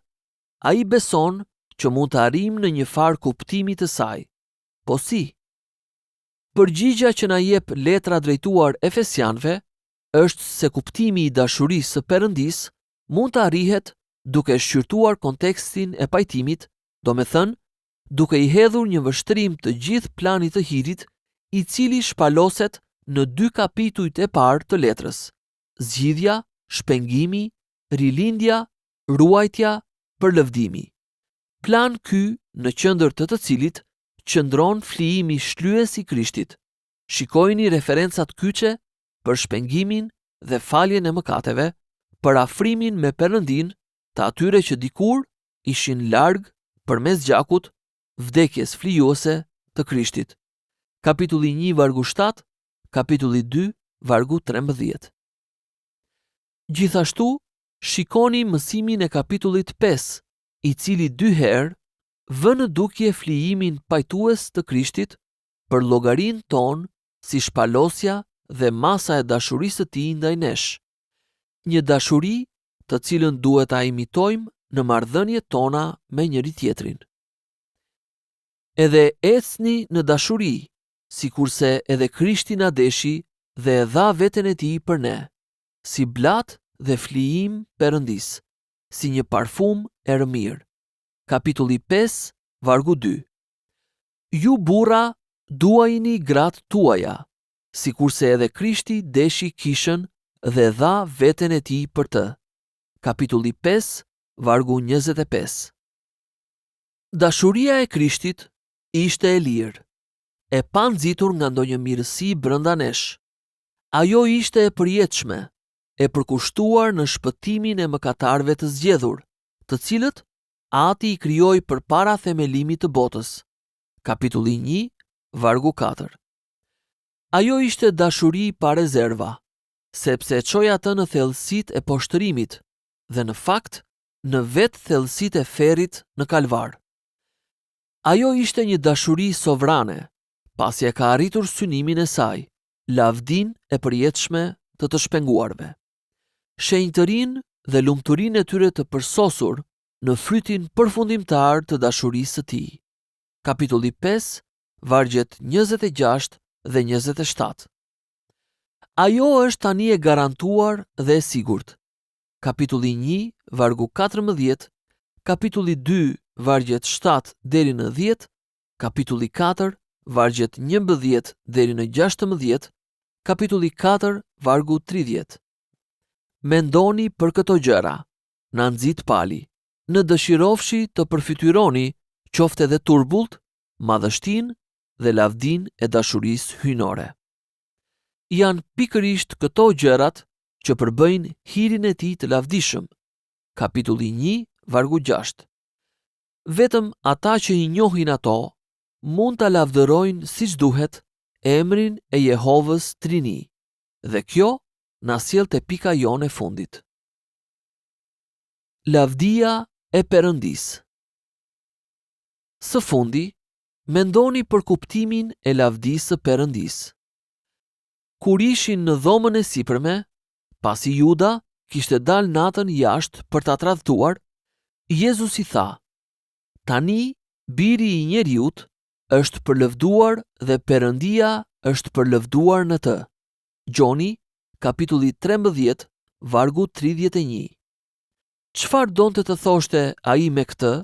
ai beson që mund të arrijmë në një farë kuptimi të saj. Po si? Përgjigja që na jep letra drejtuar Efesianëve është se kuptimi i dashurisë së Perëndisë mund të arrihet duke shqyrtuar kontekstin e pajtimit, do me thënë, duke i hedhur një vështrim të gjithë planit të hirit, i cili shpaloset në 2 kapitujt e parë të letrës: zgjidhja, shpengimi, rilindja, ruajtja, përlëvdimi. Plan ky në qendër të cilit qëndron flijimi shlyes i Krishtit, Shikojini referencat kyçe për shpengimin dhe faljen e mëkateve, për afrimin me Perëndin të atyre që dikur ishin larg përmes gjakut, vdekjes flijuese të Krishtit. Kapitulli 1 vargu 7, kapitulli 2 vargu 13. Gjithashtu, shikoni mësimin e kapitullit 5, i cili 2 herë vë në dukje flijimin pajtues të Krishtit për llogarinë tonë si shpalosja dhe masa e dashurisë së tij ndaj nesh. Një dashuri të cilën duhet ta imitojmë në marrëdhëniet tona me njëri tjetrin. Edhe ecni në dashuri, sikurse edhe Krishti na deshi dhe e dha veten e tij për ne, si blat dhe flijim Perëndis, si një parfum erëmirë. Kapitulli 5, vargu 2. Ju burra, duajini gratë tuaja, sikurse edhe Krishti deshi kishën dhe dha veten e tij për të. Kapitulli 5, vargu 25. Dashuria e Krishtit ishte e lirë, e pa nxitur nga ndonjë mirësi brenda nesh. Ajo ishte e përjetshme, e përkushtuar në shpëtimin e mëkatarëve të zgjedhur, të cilët Ati i krijoi përpara themelimit të botës. Kapitulli 1, vargu 4. Ajo ishte dashuri pa rezerva, sepse e çoi atë në thellësitë e poshtërimit dhe në fakt në vetë thellësitë e ferrit në kalvar. Ajo ishte një dashuri sovrane, pasi e ka arritur synimin e saj, lavdin e përjetshme të shpenguarve. Shenjtërinë dhe lumturinë e tyre të përsosur në frytin përfundimtar të dashurisë së tij. Kapitulli 5, vargjet 26 dhe 27. Ajo është tani e garantuar dhe e sigurt. Kapitulli 1, vargu 14, kapitulli 2, vargjet 7 deri në 10, kapitulli 4, vargjet 11 deri në 16, kapitulli 4, vargu 30. Mendoni për këto gjëra, na nxit pali, në dëshirofshi të përfytyroni qoftë edhe turbullt, madhështinë dhe lavdin e dashurisë hyjnore. Janë pikërisht këto gjërat që përbëjnë hirin e tij të lavdishëm. Kapitulli 1, vargu 6. Vetëm ata që i njohin ato mund ta lavdërojnë siç duhet emrin e Jehovës Trini. Dhe kjo na sjell te pika jone e fundit. Lavdia e Perëndis. Së fundi, mendoni për kuptimin e lavdisë së Perëndis. Kur ishin në dhomën e sipërme, pasi Juda kishte dalë natën jashtë për ta tradhtuar, Jezus i tha: "Tani biri i njeriut është përlëvduar dhe Perëndia është përlëvduar në të." Gjoni, kapitulli 13, vargu 31. Çfarë donte të thoshte ai me këtë?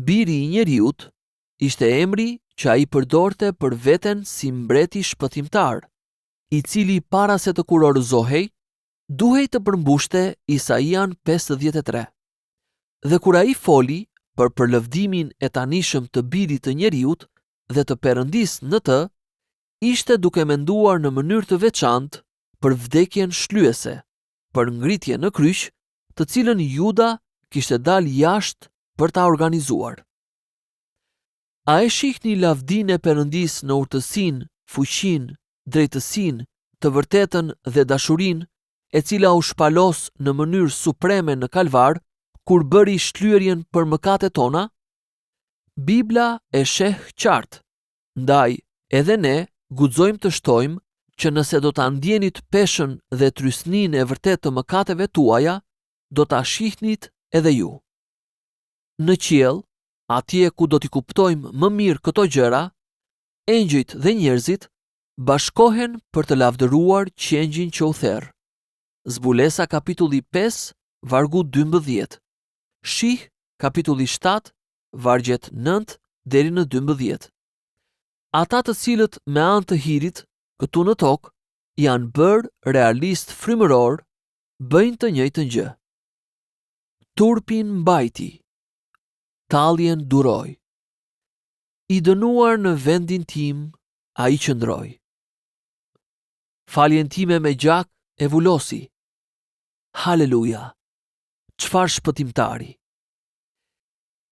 Biri i njeriut ishte emri që ai përdorte për veten si mbreti shpëtimtar, i cili para se të kurorëzohej, duhej të përmbushte Isaian 53. Dhe kur ai foli për përlëvdimin e tanishëm të birit të njeriut dhe të Perëndis në të, ishte duke menduar në mënyrë të veçantë për vdekjen shlyese, për ngritje në kryq, të cilën Juda kishte dalë jashtë për ta organizuar. A e shihni lavdinë e Perëndis në urtësinë, fuqinë, drejtësinë, të vërtetën dhe dashurinë, e cila u shpalos në mënyrë supreme në kalvar, kur bëri shlyerjen për mëkatet tona? Bibla e sheh qartë. Ndaj, edhe ne guxojmë të shtojmë që nëse do ta ndjenit peshën dhe trysninë e vërtet të mëkateve tuaja, do ta shihnit edhe ju. Në qiell, atje ku do t'i kuptojmë më mirë këto gjëra, engjëjt dhe njerëzit bashkohen për të lavdëruar qengjin që u therr. Zbulesa kapitulli 5, vargu 12. Shih kapitulli 7, vargjet 9 deri në 12. Ata të cilët me anë të hirit këtu në tokë janë bërë realist frymëror, bëjnë të njëjtën gjë. Turpin mbajti, talljen duroi. I dënuar në vendin tim, ai qëndroi. faljen time me gjak e vullosi. Haleluja! Çfarë shpëtimtari!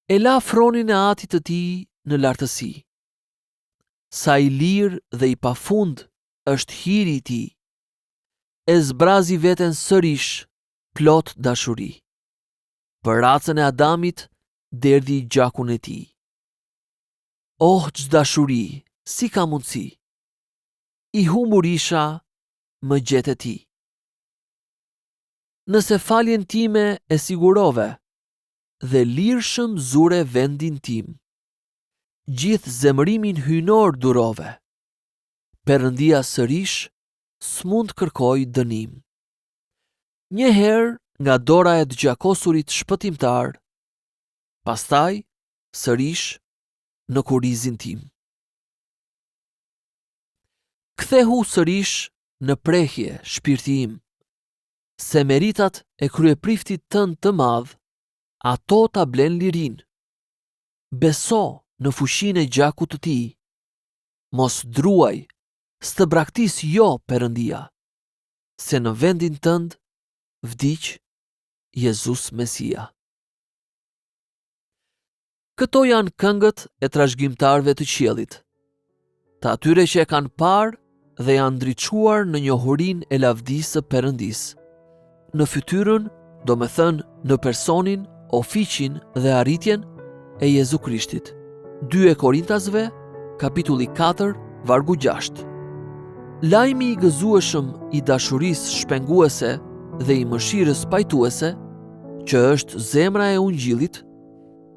E la fronin e atit të tij në lartësi. Sa i lirë dhe i pafund është hiri i tij. E zbrazi veten sërish, plot dashuri. Për racën e Adamit derdhi gjakun e tij. Oh, ç'dashuri, si ka mundsi? I humbur isha, më gjet e ti. Nëse faljen time e sigurove, dhe lirshëm zure vendin tim, gjithë zemërimin hynor durove, Perëndia sërish s'mund kërkoj dënim. Njëherë nga dora e dëgjakosurit shpëtimtar, pastaj sërish në kurizin tim. Kthehu sërish në prehje, shpirti im, se meritat e kryepriftit tënd të madh, ato ta blen lirin. Beso në fuqinë e gjakut të tij. Mos druaj, s'të braktis jo Perëndia, se në vendin tënd vdiq Jezus Mesia. Këto janë këngët e trashëgimtarëve të qiellit, të atyre që e kanë parë dhe janë ndriçuar në njohurinë e lavdisë së Perëndisë, në fytyrën, do me thënë në personin, ofiqin dhe arritjen e Jezu Krishtit. 2 Korintasve, kapitulli 4, vargu 6. Lajmi i gëzueshëm i dashurisë shpenguese dhe i mëshirës pajtuese, që është zemra e ungjillit,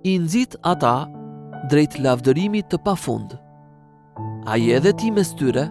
i nxit ata drejt lavdërimit të pafund. Ai edhe ti mes tyre